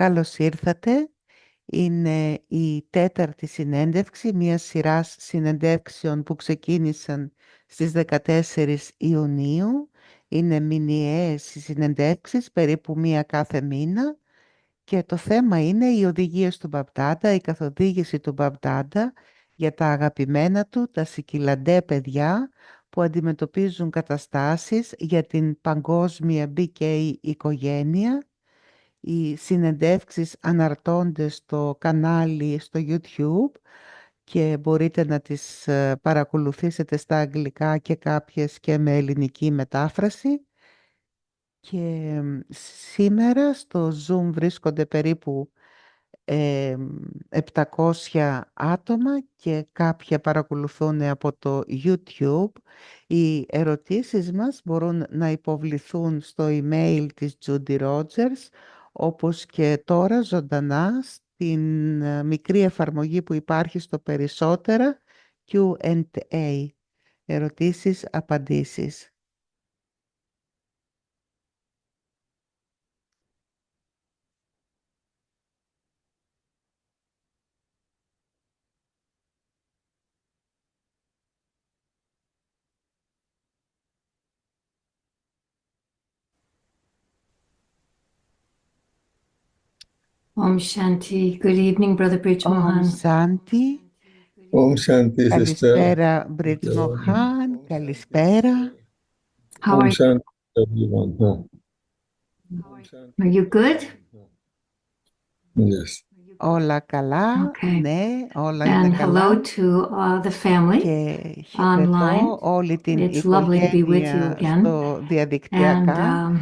Καλώς ήρθατε. Είναι η τέταρτη συνέντευξη μιας σειράς συνεντεύξεων που ξεκίνησαν στις 14 Ιουνίου. Είναι μηνιαίες οι συνεντεύξεις, περίπου μία κάθε μήνα. Και το θέμα είναι οι οδηγίες του Μπαπτάντα, η καθοδήγηση του Μπαπτάντα για τα αγαπημένα του, τα σικιλαντέ παιδιά που αντιμετωπίζουν καταστάσεις για την παγκόσμια BK οικογένεια. Οι συνεντεύξεις αναρτώνται στο κανάλι στο YouTube και μπορείτε να τις παρακολουθήσετε στα αγγλικά και κάποιες και με ελληνική μετάφραση. Και σήμερα στο Zoom βρίσκονται περίπου 700 άτομα και κάποια παρακολουθούν από το YouTube. Οι ερωτήσεις μας μπορούν να υποβληθούν στο email της Judy Rogers, όπως και τώρα ζωντανά στην μικρή εφαρμογή που υπάρχει στο περισσότερα Q&A, ερωτήσεις-απαντήσεις. Om Shanti. Good evening, Brother Brij Mohan. Shanti. Om Shanti, sister. Καλησπέρα, Μπριτζ Μοχάν. Καλησπέρα. How are Om you? Shanti, everyone. Are you good? Yes. Όλα καλά, Okay. ναι, όλα είναι And καλά. hello to the family Και online. χαιρετώ όλη την It's lovely to be with you οικογένεια again. στο And διαδικτυακά.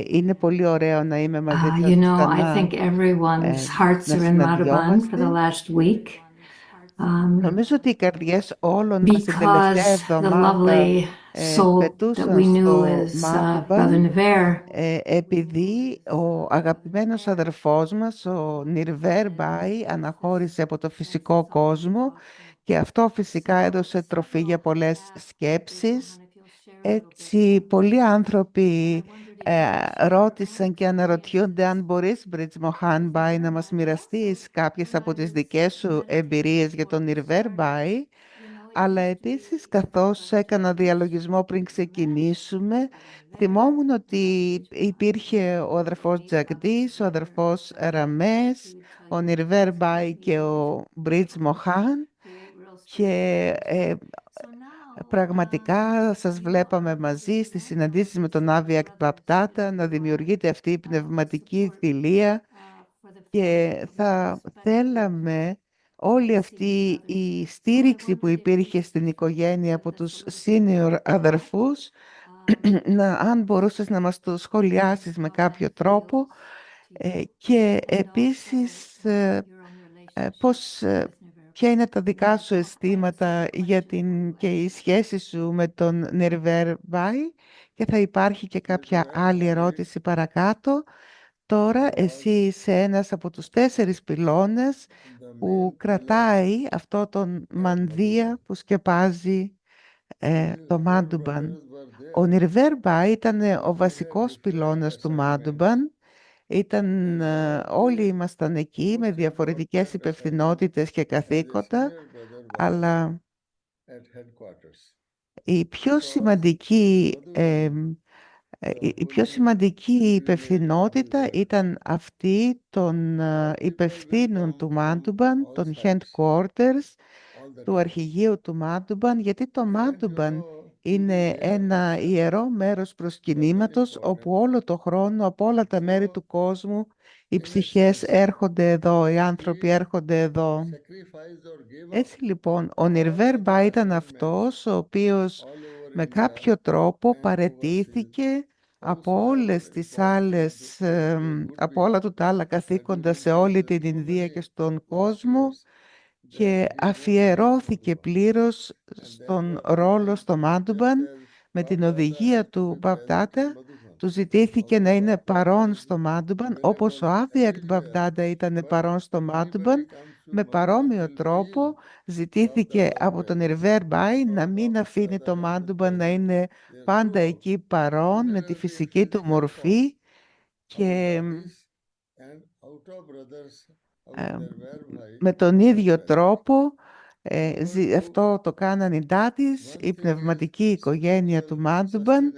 Είναι πολύ ωραίο να είμαι μαζί σας you know, I ξανά, think everyone's hearts να are in Madhuban for the συναντιόμαστε. last week. Νομίζω ότι οι καρδιές όλων μας την τελευταία Because the εβδομάδα lovely soul that πετούσαν we knew στο is Μάντουμπαν, Brother Naver επειδή ο αγαπημένος αδερφός μας, ο Νιρβέρ Μπάι, αναχώρησε από το φυσικό κόσμο και αυτό φυσικά έδωσε τροφή για πολλές σκέψεις. Έτσι, πολλοί άνθρωποι ρώτησαν και αναρωτιούνται αν μπορείς, Μπριτζ Μοχάν Μπάι, να μας μοιραστείς κάποιες από τις δικές σου εμπειρίες για τον Νιρβέρ Μπάι. Αλλά επίσης, καθώς έκανα διαλογισμό πριν ξεκινήσουμε, θυμόμουν ότι υπήρχε ο αδερφός Τζαγδής, ο αδερφός Ραμές, ο Νιρβέρ Μπάι και ο Μπριτζ Μοχάν και πραγματικά σας βλέπαμε μαζί στις συναντήσεις με τον Άβιακ Μπαπτάτα να δημιουργείται αυτή η πνευματική θηλεία και θα θέλαμε όλη αυτή η στήριξη που υπήρχε στην οικογένεια από τους senior αδερφούς αν μπορούσες να μας το σχολιάσεις με κάποιο τρόπο και επίσης ποια είναι τα δικά σου αισθήματα για και η σχέση σου με τον Νιρβέρ Μπάι και θα υπάρχει και κάποια άλλη ερώτηση παρακάτω. Τώρα εσύ είσαι ένας από τους 4 πυλώνες που κρατάει αυτό τον μανδύα που σκεπάζει το Μάντουμπαν. Ο Νιρβέρ Μπάι ήταν ο βασικός πυλώνας του Μάντουμπαν. Όλοι ήμασταν εκεί με διαφορετικές υπευθυνότητες και καθήκοντα, αλλά η πιο σημαντική η πιο σημαντική υπευθυνότητα ήταν αυτή των υπευθύνων του Μάντουμπαν, των headquarters, του αρχηγείου του Μάντουμπαν, γιατί το Μάντουμπαν είναι ένα ιερό μέρος προσκυνήματος όπου όλο το χρόνο από όλα τα μέρη του κόσμου οι ψυχές έρχονται εδώ, οι άνθρωποι έρχονται εδώ. Έτσι λοιπόν, ο Νιρβέρ Μπά ήταν αυτός ο οποίος με κάποιο τρόπο παραιτήθηκε από όλες τις άλλες, από όλα του τα άλλα καθήκοντα σε όλη την Ινδία και στον κόσμο και αφιερώθηκε πλήρως στον ρόλο στο Μάντουμπαν. Με την οδηγία του Μπαπτάτα του ζητήθηκε να είναι παρόν στο Μάντουμπαν, όπως ο Άβιακ Μπαπτάτα ήταν παρόν στο Μάντουμπαν. Με παρόμοιο τρόπο ζητήθηκε από τον Ιρβέρ Μπάι να μην αφήνει το Μάντουμπαν να είναι πάντα εκεί παρόν με τη φυσική του μορφή και Ε, με τον ίδιο τρόπο αυτό το κάναν οι Ντάτις, η πνευματική οικογένεια του Μάντουμπαν,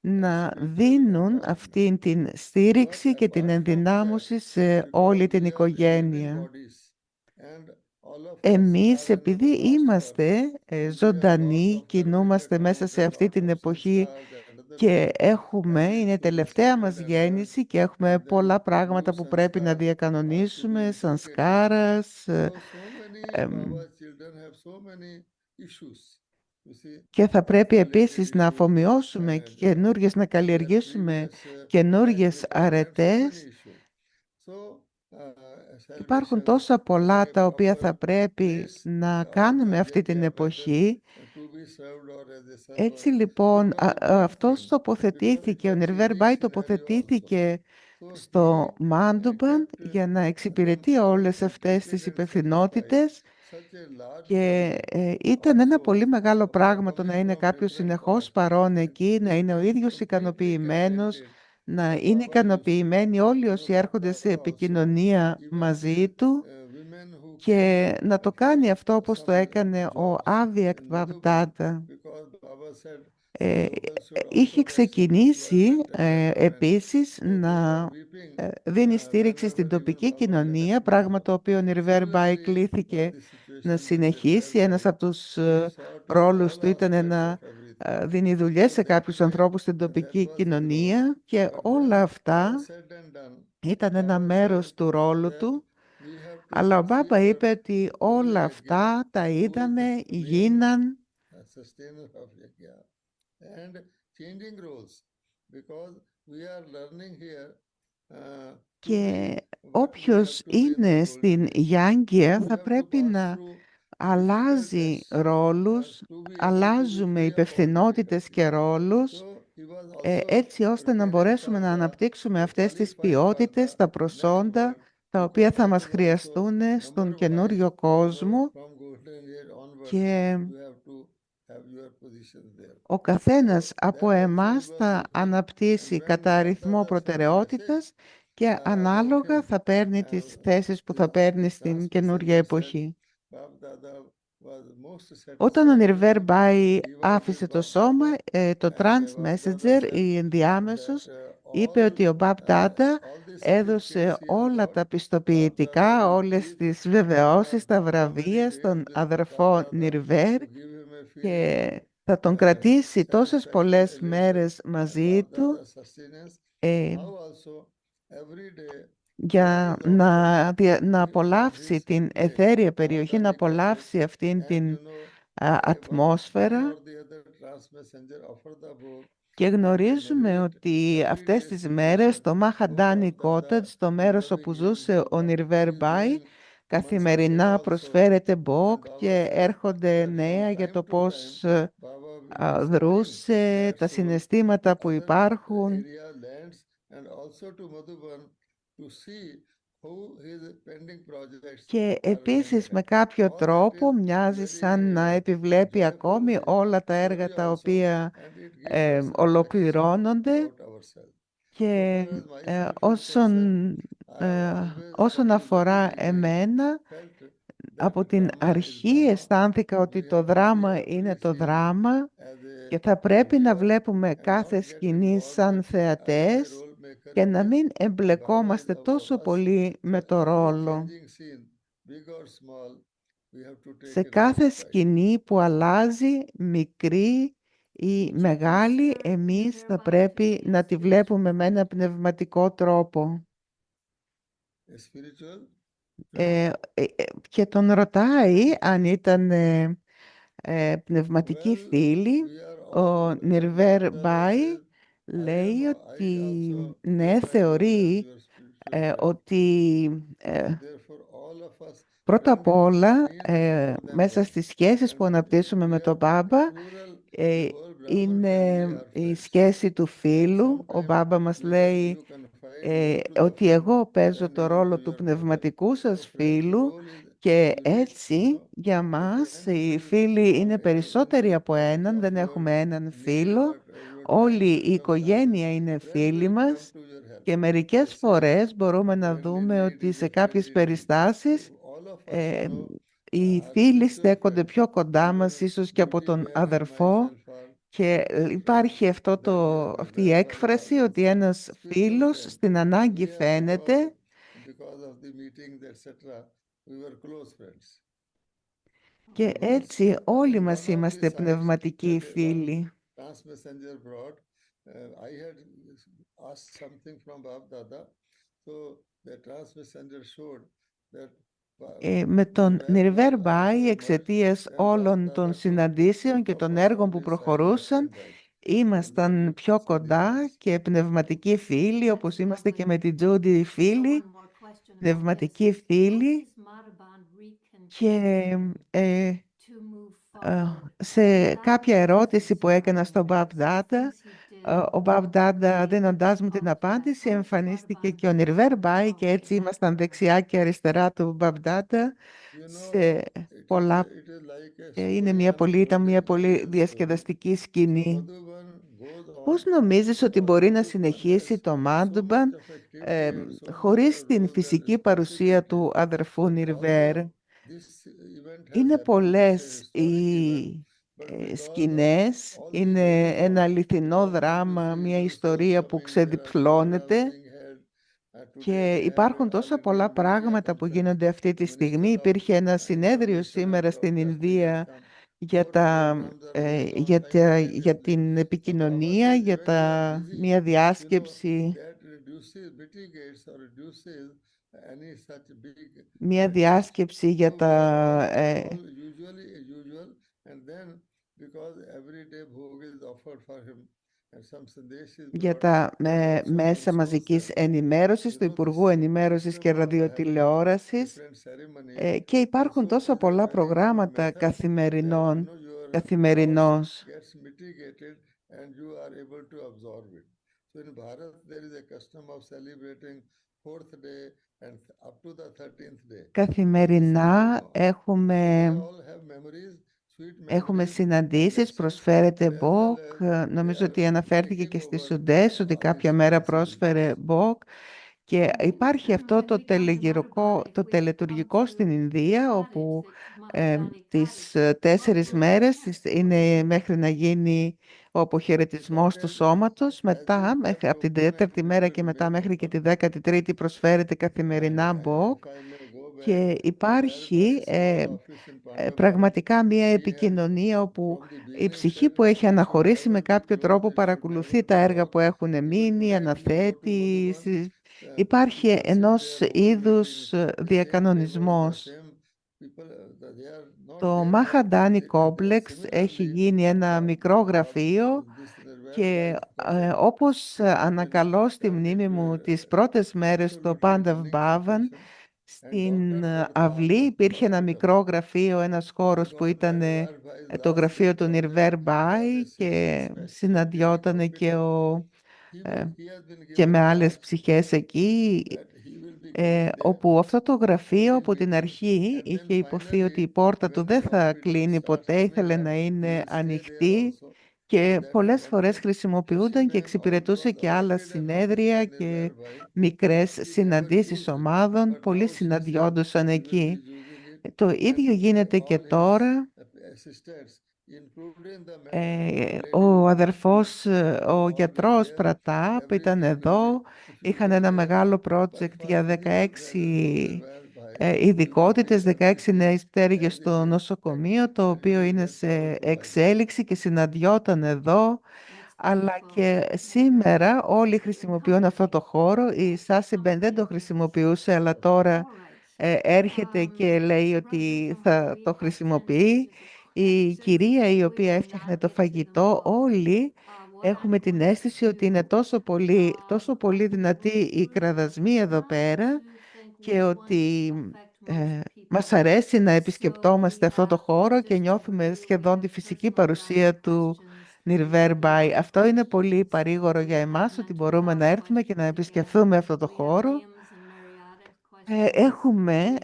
να δίνουν αυτήν την στήριξη και την ενδυνάμωση σε όλη την οικογένεια. Εμείς, επειδή είμαστε ζωντανοί, κινούμαστε μέσα σε αυτή την εποχή και είναι τελευταία μας γέννηση και έχουμε πολλά πράγματα που πρέπει να διακανονίσουμε, σαν σκάρας, εμ, και θα πρέπει επίσης να αφομοιώσουμε να καλλιεργήσουμε καινούργιες αρετές. Υπάρχουν τόσα πολλά τα οποία θα πρέπει να κάνουμε αυτή την εποχή. Έτσι λοιπόν, αυτός τοποθετήθηκε, ο Νιρβέρ Μπάι τοποθετήθηκε στο Μάντουμπαν για να εξυπηρετεί όλες αυτές τις υπευθυνότητες και ήταν ένα πολύ μεγάλο πράγμα το να είναι κάποιος συνεχώς παρόν εκεί, να είναι ο ίδιος ικανοποιημένος, να είναι ικανοποιημένοι όλοι όσοι έρχονται σε επικοινωνία μαζί του και να το κάνει αυτό όπως το έκανε ο Άβιακτ Βαβδάτα. Είχε ξεκινήσει επίσης να δίνει στήριξη στην τοπική κοινωνία, πράγμα το οποίο ο Νιρβέρ Μπάι κλήθηκε να συνεχίσει. Ένας από τους ρόλους του ήταν να δίνει δουλειές σε κάποιους ανθρώπους στην τοπική κοινωνία και όλα αυτά ήταν ένα μέρος του ρόλου του. Αλλά ο Μπάμπα είπε ότι όλα αυτά τα είδαμε, γίναν και όποιος είναι στην Γιάνγκια θα πρέπει να αλλάζει ρόλους, αλλάζουμε υπευθυνότητες και ρόλους έτσι ώστε να μπορέσουμε να αναπτύξουμε αυτές τις ποιότητες, τα προσόντα τα οποία θα μας χρειαστούν στον καινούριο κόσμο και ο καθένας από εμάς θα αναπτύσσει κατά αριθμό προτεραιότητας και ανάλογα θα παίρνει τις θέσεις που θα παίρνει στην καινούργια εποχή. Όταν ο Νιρβέρ Μπάι άφησε το σώμα, το Trans Messenger, η ενδιάμεσος, είπε ότι ο Μπαμπ Ντάντα έδωσε όλα τα πιστοποιητικά, όλες τις βεβαιώσεις, τα βραβεία στον αδερφό Νιρβέρ και θα τον κρατήσει τόσες πολλές μέρες μαζί του για να απολαύσει την αιθέρια περιοχή, να απολαύσει αυτήν την ατμόσφαιρα. Και γνωρίζουμε ότι αυτές τις μέρες το Μαχαντάνι Κότατζ, το μέρος όπου ζούσε ο Νιρβέρ Μπάι, καθημερινά προσφέρεται μποκ και έρχονται νέα για το πώς δρούσε, τα συναισθήματα που υπάρχουν. Και επίσης με κάποιο τρόπο μοιάζει σαν να επιβλέπει ακόμη όλα τα έργα τα οποία ολοκληρώνονται και όσον αφορά εμένα, από την αρχή αισθάνθηκα ότι το δράμα είναι το δράμα και θα πρέπει να βλέπουμε κάθε σκηνή σαν θεατές και να μην εμπλεκόμαστε τόσο πολύ με το ρόλο. Σε κάθε σκηνή που αλλάζει, μικρή ή μεγάλη, εμείς θα πρέπει να τη βλέπουμε με ένα πνευματικό τρόπο. Και τον ρωτάει αν ήταν πνευματική φίλη. Ο Νιρβέρ Μπάι λέει ότι ναι, θεωρεί ότι πρώτα απ' όλα μέσα στις σχέσεις που αναπτύσσουμε με τον Μπάμπα είναι η σχέση του φίλου. Ο Μπάμπα μας λέει ότι εγώ παίζω το ρόλο του πνευματικού σας φίλου και έτσι για μας οι φίλοι είναι περισσότεροι από έναν, δεν έχουμε έναν φίλο. Όλη η οικογένεια είναι φίλοι μας Και μερικές φορές μπορούμε να when we δούμε read ότι σε different κάποιες cities, περιστάσεις all of us, ε, οι are φίλοι spiritual στέκονται friends. πιο κοντά μας, Even ίσως και από τον BT Ware and αδερφό, myself are και υπάρχει αυτή η έκφραση ότι ένας spiritual φίλος friends. στην ανάγκη We are φαίνεται, because of the meetings, etc. We were close friends. και Once, έτσι όλοι in μας one of the είμαστε sites πνευματικοί that one φίλοι. transmessenger brought, I had asked something from Bab Dada, so the transmessenger showed that Με τον where Νιρβέρ people also Μπάι, emerged, εξαιτίας and Bab όλων των Dada told, συναντήσεων και of των course, έργων all που these sites are προχωρούσαν, said right. ήμασταν πιο So this κοντά was. και πνευματικοί φίλοι, That's όπως είμαστε και lovely. με την Τζούντι So φίλοι, one more question about this. πνευματικοί How φίλοι, does Madhaban και reconvene ε, to move ε, forward? σε That κάποια was ερώτηση που έκανα στον inspiring. Μπαμπ Some Ντάντα, things he did ο Μπαμπ Ντάντα made δίνοντάς μου of την that απάντηση, of εμφανίστηκε Madhaban και ο Νιρβέρ being Μπάι, και of έτσι ήμασταν network. δεξιά και αριστερά του Μπαμπ Ντάντα You σε know, πολλά. it is like a Είναι story ήταν μια unfolding, πολύ real story. διασκεδαστική So σκηνή. Madhuban goes Πώς on νομίζεις ότι because μπορεί να Madhuban συνεχίσει has το so much Μάντουμπαν of activity and so much χωρίς την roles and φυσική παρουσία του responsibilities αδερφού that Νιρβέρ? although this event has Είναι happened, it's a πολλές οι historic event, but because of σκηνές, all these είναι ένα goings-on, αληθινό because of this δράμα, μια resource ιστορία που shopping, there are seminars ξεδιπλώνεται, being held. Today και they had υπάρχουν All τόσα India πολλά Media πράγματα που Conference. γίνονται αυτή The τη στιγμή. Minister of Υπήρχε ένα συνέδριο Information and σήμερα στην Broadcasting has Ινδία come. για More τα, programs are going on για simultaneously. την But Baba επικοινωνία, says για when you are μια busy, διάσκεψη, that reduces, mitigates or reduces any such big μια things. διάσκεψη για So we are τα, all usually usual, and then because every day bhog is offered for him and some sandesh is για brought, τα that also μέσα μαζικής consoles them. ενημέρωσης, του Υπουργού This Ενημέρωσης και custom of having Ραδιοτηλεόρασης, different ceremonies και υπάρχουν also τόσα is a πολλά very good προγράμματα method that your loss καθημερινώς. gets mitigated and you are able to absorb it. So in Bharat there is a custom of celebrating fourth day and up to the 13th day. This is going Καθημερινά on. έχουμε So they all have memories, sweet Έχουμε memories and συναντήσεις, exchange, προσφέρεται as well μποκ. as they Νομίζω are ότι αναφέρθηκε taking και στη over Σουντές ότι all κάποια μέρα πρόσφερε responsibilities. μποκ, και υπάρχει αυτό When we come to Madhaban, if το we come τελετουργικό στην to Ινδία, Kaddish, όπου the ε, Mahadani τις Kaddish, what 4 will μέρες happen? είναι μέχρι να γίνει ο αποχαιρετισμός του σώματος. Has Μετά, been kept από την open and 4η will μέρα και μετά remain μέχρι και open. τη 13η προσφέρεται And καθημερινά μποκ, if I may go back, και there is a υπάρχει small office in Pandavagadh. πραγματικά μια We had επικοινωνία όπου from the η beginning ψυχή said που έχει it should αναχωρήσει με never be κάποιο closed, τρόπο it should παρακολουθεί never τα be έργα που locked. έχουν Even μείνει, today, if you go to αναθέτει. Madhuban, Υπάρχει people sit ενός there, board είδους meetings, the same tables, the διακανονισμός. same people, they are not Το there, but Μαχαντάνι they are Κόμπλεξ έχει similarly γίνει ένα μικρό γραφείο, this και whereby college όπως has been ανακαλώ στη turned μνήμη into μου τις πρώτες μέρες στο absolutely Πάνταβ running Μπάβαν, situation. And Dr. στην Pradhan αυλή υπήρχε ένα Hospital, μικρό γραφείο, ένας χώρος που because ήταν Nirvar Bhai's το last γραφείο day του probably Νιρβέρ was Μπάι, a και special συναντιότανε και, hospital. ε, He has been και με given άλλες task ψυχές εκεί, that he will be going there όπου αυτό το for γραφείο the από την meetings, αρχή and then είχε υποθεί ότι η finally πόρτα του when the δεν θα hospital κλείνει starts ποτέ, opening ήθελε up, να he είναι will stay there ανοιχτή, also. And και that is πολλές one φορές thing. Kashi χρησιμοποιούνταν και ma'am εξυπηρετούσε was και άλλα appointed an officer συνέδρια Nirvair και Bhai, but μικρές she never συναντήσεις used it. ομάδων. But Πολλοί now she said συναντιόντουσαν she will be εκεί. using it, Το and ίδιο γίνεται και all his τώρα. assistants, including the Ο lady αδερφός, was ο always γιατρός there. Πρατάπ Every ήταν faculty, εδώ. if you Είχαν go ένα there, μεγάλο but project για first visit to 16 Dr. Nirvair Bhai, you will ειδικότητες, feel 16 everything νέες πτέρυγες as it στο is, νοσοκομείο, το and it οποίο is είναι that σε powerful like that. εξέλιξη και συναντιόταν εδώ. That's Αλλά beautiful. και σήμερα όλοι χρησιμοποιούν αυτό το χώρο. Η Σάση Μπεν δεν το χρησιμοποιούσε, αλλά τώρα All right. έρχεται και λέει ότι θα το χρησιμοποιεί. Η κυρία η οποία έφτιαχνε το φαγητό, όλοι έχουμε την αίσθηση ότι είναι τόσο πολύ δυνατή η κραδασμή εδώ πέρα, και ότι μας αρέσει να επισκεπτόμαστε αυτό το χώρο και νιώθουμε σχεδόν τη φυσική παρουσία του Νιρβέρ Μπάι. Αυτό είναι πολύ παρήγορο για εμάς, ότι μπορούμε να έρθουμε και να επισκεφθούμε αυτό το χώρο. Έχουμε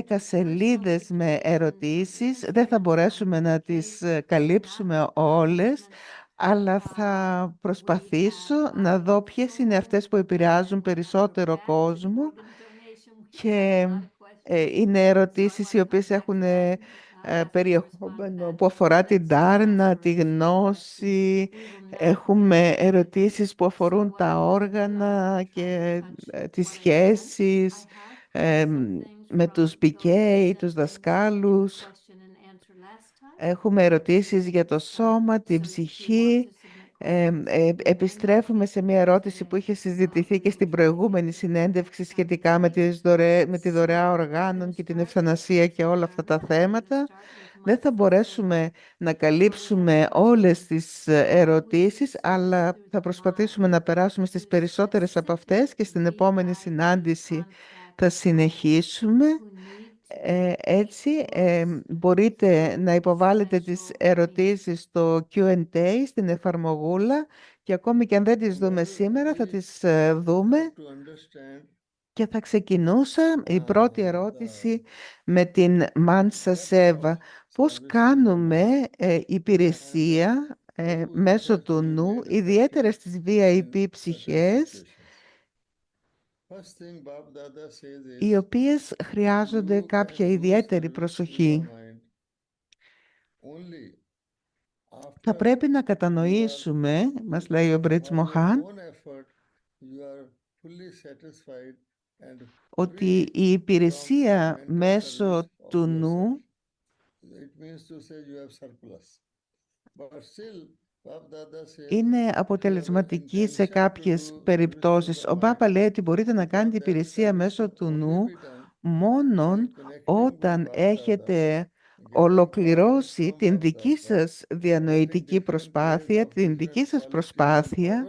10 σελίδες με ερωτήσεις. Δεν θα μπορέσουμε να τις καλύψουμε όλες, αλλά θα προσπαθήσω να δω ποιες είναι αυτές που επηρεάζουν περισσότερο κόσμο και είναι ερωτήσεις οι οποίες έχουν περιεχόμενο που αφορά την τάρνα, τη γνώση. Έχουμε ερωτήσεις που αφορούν τα όργανα και τις σχέσεις ε, με τους PK, τους δασκάλους. Έχουμε ερωτήσεις για το σώμα, την ψυχή. Επιστρέφουμε σε μια ερώτηση που είχε συζητηθεί και στην προηγούμενη συνέντευξη σχετικά με τη δωρεά οργάνων και την ευθανασία και όλα αυτά τα θέματα. Δεν θα μπορέσουμε να καλύψουμε όλες τις ερωτήσεις, αλλά θα προσπαθήσουμε να περάσουμε στις περισσότερες από αυτές και στην επόμενη συνάντηση θα συνεχίσουμε. Έτσι, μπορείτε να υποβάλλετε τις ερωτήσεις στο Q&A στην εφαρμογούλα και ακόμη και αν δεν τις δούμε σήμερα θα τις δούμε. Και θα ξεκινούσα η πρώτη ερώτηση με την Μάνσα Σέβα. Πώς κάνουμε υπηρεσία μέσω του νου, ιδιαίτερα στις VIP ψυχές, οι οποίες χρειάζονται κάποια ιδιαίτερη προσοχή. Θα πρέπει να κατανοήσουμε, μας λέει ο Μπριτς Μοχάν, ότι η υπηρεσία μέσω του νου είναι αποτελεσματική σε κάποιες περιπτώσεις. Ο Μπάπα λέει ότι μπορείτε να κάνετε υπηρεσία μέσω του νου μόνον όταν έχετε ολοκληρώσει την δική σας διανοητική προσπάθεια, την δική σας προσπάθεια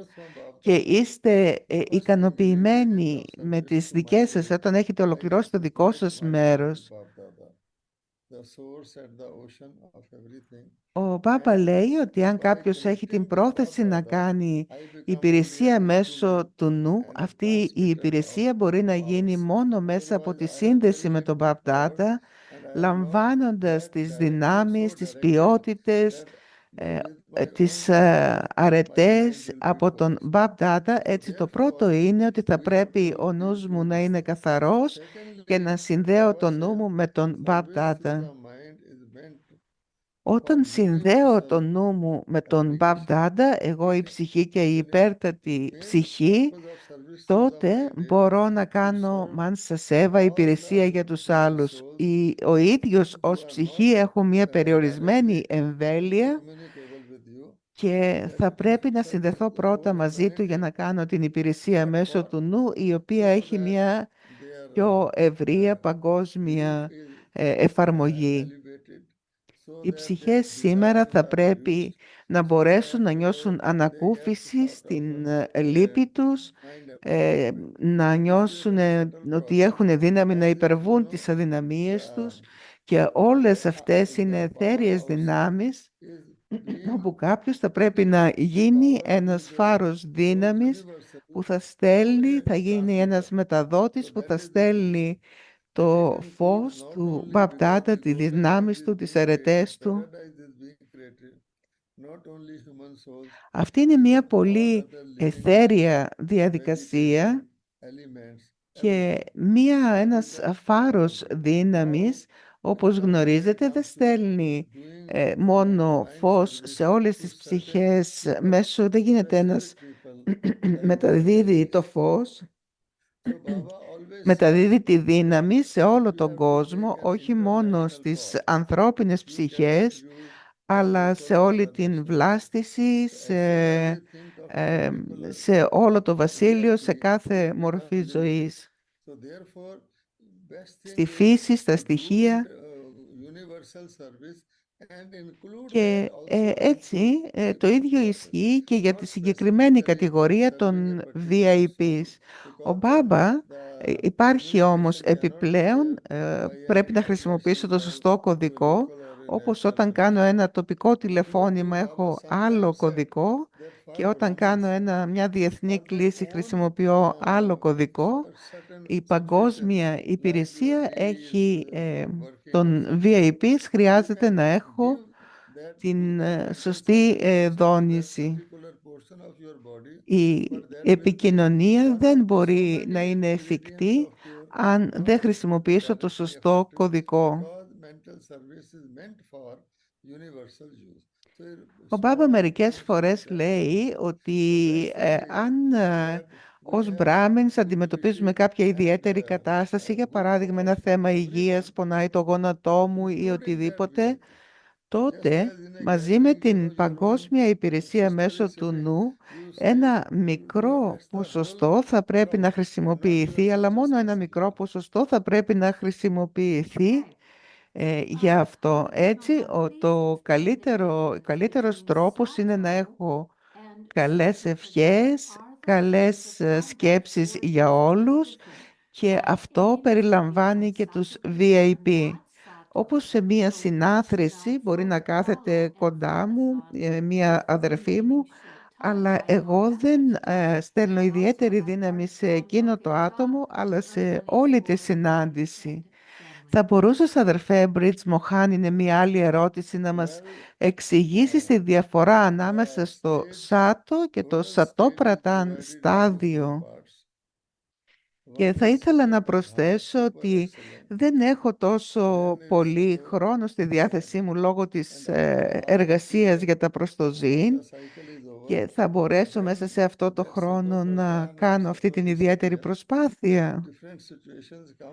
και είστε ικανοποιημένοι με τις δικές σας, όταν έχετε ολοκληρώσει το δικό σας μέρος. Ο Πάπα λέει ότι αν κάποιος έχει την πρόθεση να κάνει υπηρεσία μέσω του νου, αυτή η υπηρεσία μπορεί να γίνει μόνο μέσα από τη σύνδεση με τον Μπαπ-Δάτα, λαμβάνοντας τις δυνάμεις, τις ποιότητες, τις αρετές από τον Μπαπ-Δάτα. Έτσι το πρώτο είναι ότι θα πρέπει ο νους μου να είναι καθαρός και να συνδέω το νου μου με τον Μπαπ-Δάτα. Όταν συνδέω το νου μου με τον Μπαπ-Δάτα, εγώ η ψυχή και η υπέρτατη ψυχή, τότε μπορώ να κάνω Μάνσα Σέβα, υπηρεσία για τους άλλους. Ο ίδιος ως ψυχή έχω μια περιορισμένη εμβέλεια και θα πρέπει να συνδεθώ πρώτα μαζί του για να κάνω την υπηρεσία μέσω του νου, η οποία έχει μια πιο ευρεία παγκόσμια εφαρμογή. Οι ψυχές σήμερα θα πρέπει να μπορέσουν να νιώσουν ανακούφιση στην λύπη τους, να νιώσουν ότι έχουν δύναμη να υπερβούν τις αδυναμίες τους, και όλες αυτές είναι εθέριες δυνάμεις όπου κάποιος θα πρέπει να γίνει ένας φάρος δύναμης που θα στέλνει, θα γίνει ένας μεταδότης που θα στέλνει το φως του Μπαπ-Δάτα, τη δυνάμεις του, τις αρετές του. Αυτή είναι μια πολύ εθέρια διαδικασία και ένας φάρος δύναμης, όπως γνωρίζετε, δεν στέλνει μόνο φως σε όλες τις ψυχές δεν γίνεται ένας μεταδίδει το φως, μεταδίδει τη δύναμη σε όλο τον κόσμο, όχι μόνο στις ανθρώπινες ψυχές, αλλά σε όλη την βλάστηση, σε όλο το βασίλειο, σε κάθε μορφή ζωής, στη φύση, στα στοιχεία. Και έτσι το ίδιο ισχύει και για τη συγκεκριμένη κατηγορία των VIPs. Ο Μπάμπα υπάρχει όμως επιπλέον, πρέπει να χρησιμοποιήσω το σωστό κωδικό, όπως όταν κάνω ένα τοπικό τηλεφώνημα έχω άλλο κωδικό και όταν κάνω μια διεθνή κλήση χρησιμοποιώ άλλο κωδικό. Η παγκόσμια υπηρεσία έχει των VIPs, χρειάζεται να έχω that την you can σωστή exercise also in that δόνηση. particular portion of your body, Η but that will be επικοινωνία one of δεν the so μπορεί να many είναι ingredients εφικτή of your αν δεν knowledge χρησιμοποιήσω το that is σωστό effective κωδικό. because mental service is meant for universal use. So Ο Μπάμπα small μερικές things like φορές that. λέει ότι So that's the thing αν that we ως have Μπράμινς to αντιμετωπίζουμε appreciate κάποια and ιδιαίτερη κατάσταση, για good παράδειγμα for ένα θέμα υγείας, everyone, πονάει το γόνατό μου ή including that οτιδήποτε, VIP. Just τότε as in a μαζί με gathering, την you're doing παγκόσμια υπηρεσία sister μέσω is του sitting, νου, you say, ένα μικρό that's the whole ποσοστό θα πρέπει να count and not χρησιμοποιηθεί, just αλλά such a μόνο ένα specific μικρό one. ποσοστό θα πρέπει να χρησιμοποιηθεί για αυτό. Έτσι, καλύτερος τρόπος είναι να έχω καλές ευχές, καλές σκέψεις για όλους, και αυτό περιλαμβάνει και τους VIP. Όπως σε μία συνάθρηση μπορεί να κάθεται κοντά μου μία αδερφή μου, αλλά εγώ δεν στέλνω ιδιαίτερη δύναμη σε εκείνο το άτομο, αλλά σε όλη τη συνάντηση. Θα μπορούσες, αδερφέ Μπριτς Μοχάν, είναι μία άλλη ερώτηση, να μας Well, εξηγήσεις τη διαφορά ανάμεσα the στο stage, σάτο και το total state is σατόπραταν divided into four στάδιο? parts. Και One θα is ήθελα Sato να Pradhan, προσθέσω super ότι excellent. δεν έχω τόσο Then is πολύ Sato χρόνο στη διάθεσή μου λόγω της and after half the εργασίας period, για τα once προστοζήν, the cycle is over, και θα μπορέσω μέσα then σε αυτό το that Sato χρόνο να Pradhan or κάνω αυτή Sato την ιδιαίτερη discipline, προσπάθεια. different situations come,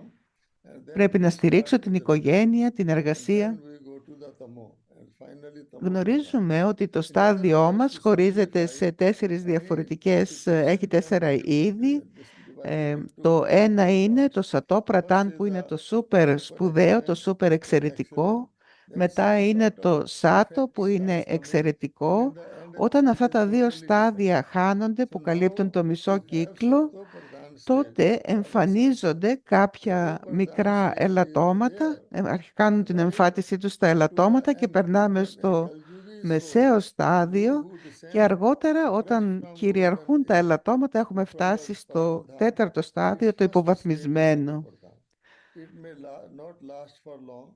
and then Πρέπει we να στηρίξω start την with the rest. οικογένεια, την And then εργασία. we go to the Tamo, and finally Tamo Pradhan. Γνωρίζουμε ότι το In other στάδιό words, μας to χωρίζεται simplify, σε τέσσερις any διαφορετικές, έχει situation can τέσσερα be είδη. divided into Το ένα four είναι το parts. σατό First πρατάν, is που είναι the το σούπερ super σπουδαίο, το excellent, σούπερ excellent. εξαιρετικό. Then Μετά είναι Sato το σάτο, perfect που είναι stable, and in εξαιρετικό. the end Όταν it αυτά is τα δύο totally different. στάδια χάνονται, So που καλύπτουν now το μισό you have κύκλο, Sato Pradhan state τότε by the side. εμφανίζονται Sato κάποια Pradhan μικρά state is ελαττώματα, there κάνουν την right εμφάτισή τους στα to the ελαττώματα, και end. περνάμε Then a στο Kalyugi soul, μεσαίο you στάδιο, who και descend αργότερα, fresh όταν from golden κυριαρχούν τα age ελαττώματα, έχουμε from the φτάσει στο Pradhan, τέταρτο its στάδιο, το first state is Sato υποβαθμισμένο. Pradhan. It may not last for long.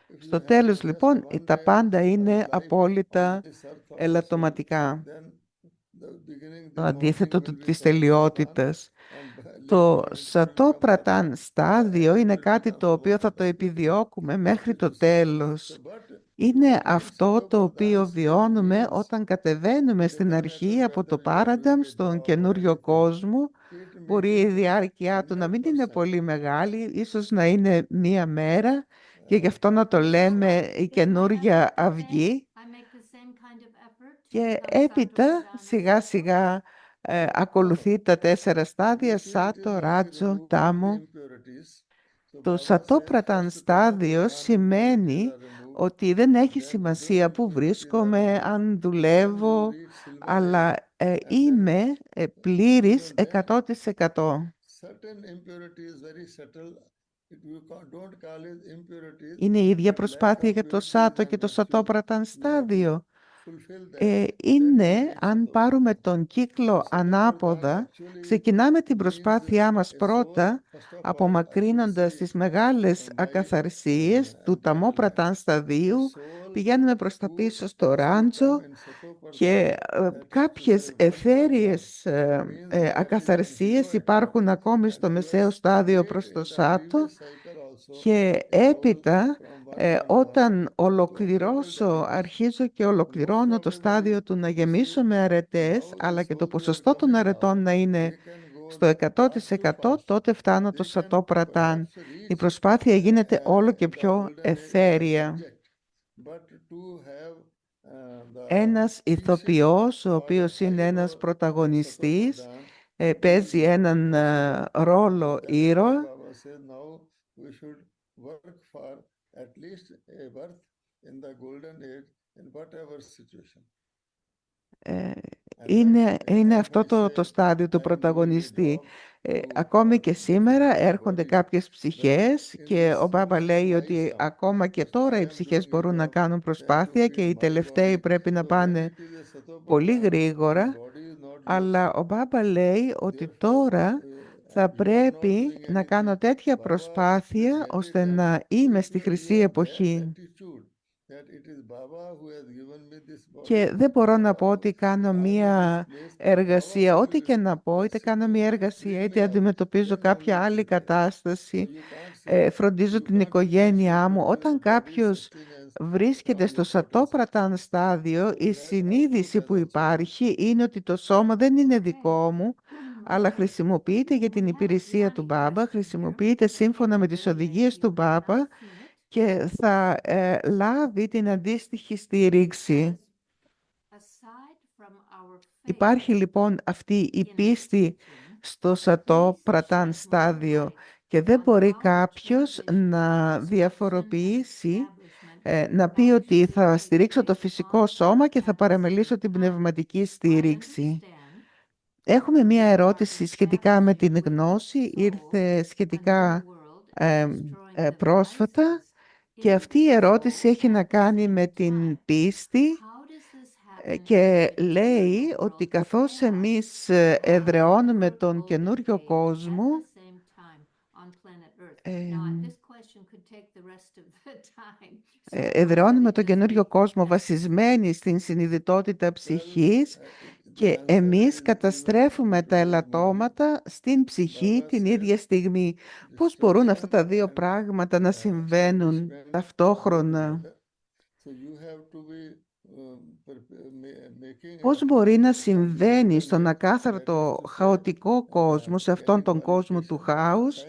If you Στο have τέλος, just λοιπόν, one τα day πάντα of είναι life on απόλυτα this earth of the soul, ελαττωματικά. then the beginning, Το the morning αντίθετο will be της Sato Pradhan, τελειότητας. and late Το night it will σατό become Tamo. πρατάν The στάδιο end είναι will κάτι become το Tamo οποίο θα το Pradhan. επιδιώκουμε μέχρι It το is so. τέλος. So, but Είναι again, αυτό Sato το Pradhan οποίο state βιώνουμε means όταν κατεβαίνουμε it στην doesn't matter αρχή από το whether you are doing Πάρανταμ a στον job or καινούριο anything. κόσμο. It may Μπορεί η take διάρκεια του να μην είναι 100%. πολύ μεγάλη, ίσως να είναι μία μέρα, και γι' Uh, αυτό να το this is λέμε η καινούργια αυγή. Και έπειτα σιγά σιγά ακολουθεί τα τέσσερα στάδια, Basically, it is σάτο, like ράτζο, removing the τάμο. impurities. So Το Baba says σατόπραταν first Tamo στάδιο Pradhan impurities σημαίνει are removed. ότι δεν έχει Then those σημασία που impurities are βρίσκομαι, removed. αν Then you δουλεύω, reach silver age, αλλά and then είμαι πλήρης even then 100%. certain impurities very subtle. You don't call it impurities, Είναι η ίδια but lack προσπάθεια of για το purities σάτο και and το virtues. σατόπραταν You have to στάδιο. fulfill that. Then you Είναι, reach αν Sato πάρουμε Pradhan. τον So κύκλο Sato Pradhan ανάποδα, actually ξεκινάμε την means προσπάθειά μας a soul. πρώτα, First of all, I should απομακρύνοντας say τις μεγάλες from my ακαθαρσίες του guideline, ταμόπραταν a σταδίου, soul πηγαίνουμε προς τα who πίσω στο has become ράντζο, in Sato Pradhan, και that is κάποιες a work for love. εθέριες Means that is in zero ακαθαρσίες action. υπάρχουν ακόμη And στο as I μεσαίο στάδιο state προς το in the σάτο, previous cycle also, και a soul έπειτα from 111 όταν to total ολοκληρώσω, happiness. αρχίζω και So most ολοκληρώνω το probably στάδιο του να you see γεμίσω με αρετές, now the αλλά και το soul who are ποσοστό των coming now, αρετών να είναι they can go στο fast to 100%, fast. τότε φτάνω το They σατό can πρατάν. perhaps Η reach προσπάθεια γίνεται όλο και the πιο golden age as a εθέρια. subject, but to have the Ένας kingship ηθοποιός, ο or οποίος είναι hero ένας in Sato πρωταγωνιστής, Pradhan, this παίζει is not έναν possible. ρόλο That is why ήρωα. Baba says now we should work for at least a birth in the golden age in whatever situation. Ε, And then είναι if αυτό I το say στάδιο του I am doing a πρωταγωνιστή. job Ακόμη και σήμερα for έρχονται body, κάποιες then ψυχές, in και ο this Μπάμπα process λέει wise ότι up, ακόμα και if τώρα οι I am ψυχές doing a μπορούν να job, κάνουν then to προσπάθεια, feed και οι my τελευταίοι body, πρέπει να so when πάνε it is a Sato πολύ Pradhan, the γρήγορα. body is not used. Αλλά ο Μπάμπα λέει ότι Therefore, τώρα θα you are not πρέπει doing να κάνω anything. τέτοια Baba is προσπάθεια getting ώστε that να είμαι it στη may be χρυσή of that εποχή. attitude that it is Baba who has given me this Και body. δεν μπορώ να πω Or ότι κάνω I am in this μία place. Baba εργασία, ό,τι will και να πω, είτε rescue κάνω me, μία εργασία, bring me είτε out. αντιμετωπίζω Then only κάποια it άλλη is there. So κατάσταση, you can't say, φροντίζω you την can't οικογένειά μου. intentionally do a Όταν body κάποιος sustenance βρίσκεται on στο your photos. σατόπραταν στάδιο, η That outlook συνείδηση has που also υπάρχει είναι ότι το σώμα δεν είναι δικό μου, αλλά Okay. χρησιμοποιείται για We την have a υπηρεσία του Gianni Μπάμπα, question here. χρησιμοποιείται σύμφωνα με τις Very late. οδηγίες του You have Μπάμπα not seen it. και θα λάβει την αντίστοιχη στήριξη. Says, aside from our faith Υπάρχει λοιπόν αυτή η in πίστη teaching, στο σατό please πρατάν shed more στάδιο light και δεν on μπορεί how the κάποιος transition να from destruction and διαφοροποιήσει, establishment να πει back ότι to θα faith στηρίξω το takes φυσικό on σώμα και at θα the παραμελήσω same την time. πνευματική I στήριξη. understand Έχουμε μία that we are ερώτηση σχετικά με την establishing with the γνώση, soul ήρθε a new σχετικά world ε, and destroying the πρόσφατα devices και in αυτή η the ερώτηση soul έχει να at the κάνει same με time. την πίστη How does this happen in και the λέει eternal ότι world καθώς and εμείς how can εδραιώνουμε good τον old καινούριο faith at κόσμο, the same time on planet Earth? ε, Now, this question could take the rest of the time. So how can εδραιώνουμε it τον just καινούριο be κόσμο that? βασισμένοι στην συνειδητότητα Well, ψυχής the και answer εμείς is even καταστρέφουμε τα today's movement, ελαττώματα στην ψυχή Baba την said, ίδια στιγμή. Πώς μπορούν αυτά destruction τα δύο and πράγματα να συμβαίνουν establishment go ταυτόχρονα? together. So you have to be making an Πώς μπορεί να appreciation συμβαίνει στον way. That is ακάθαρτο to say, χαοτικό κόσμο, σε αυτόν τον κόσμο του χάους,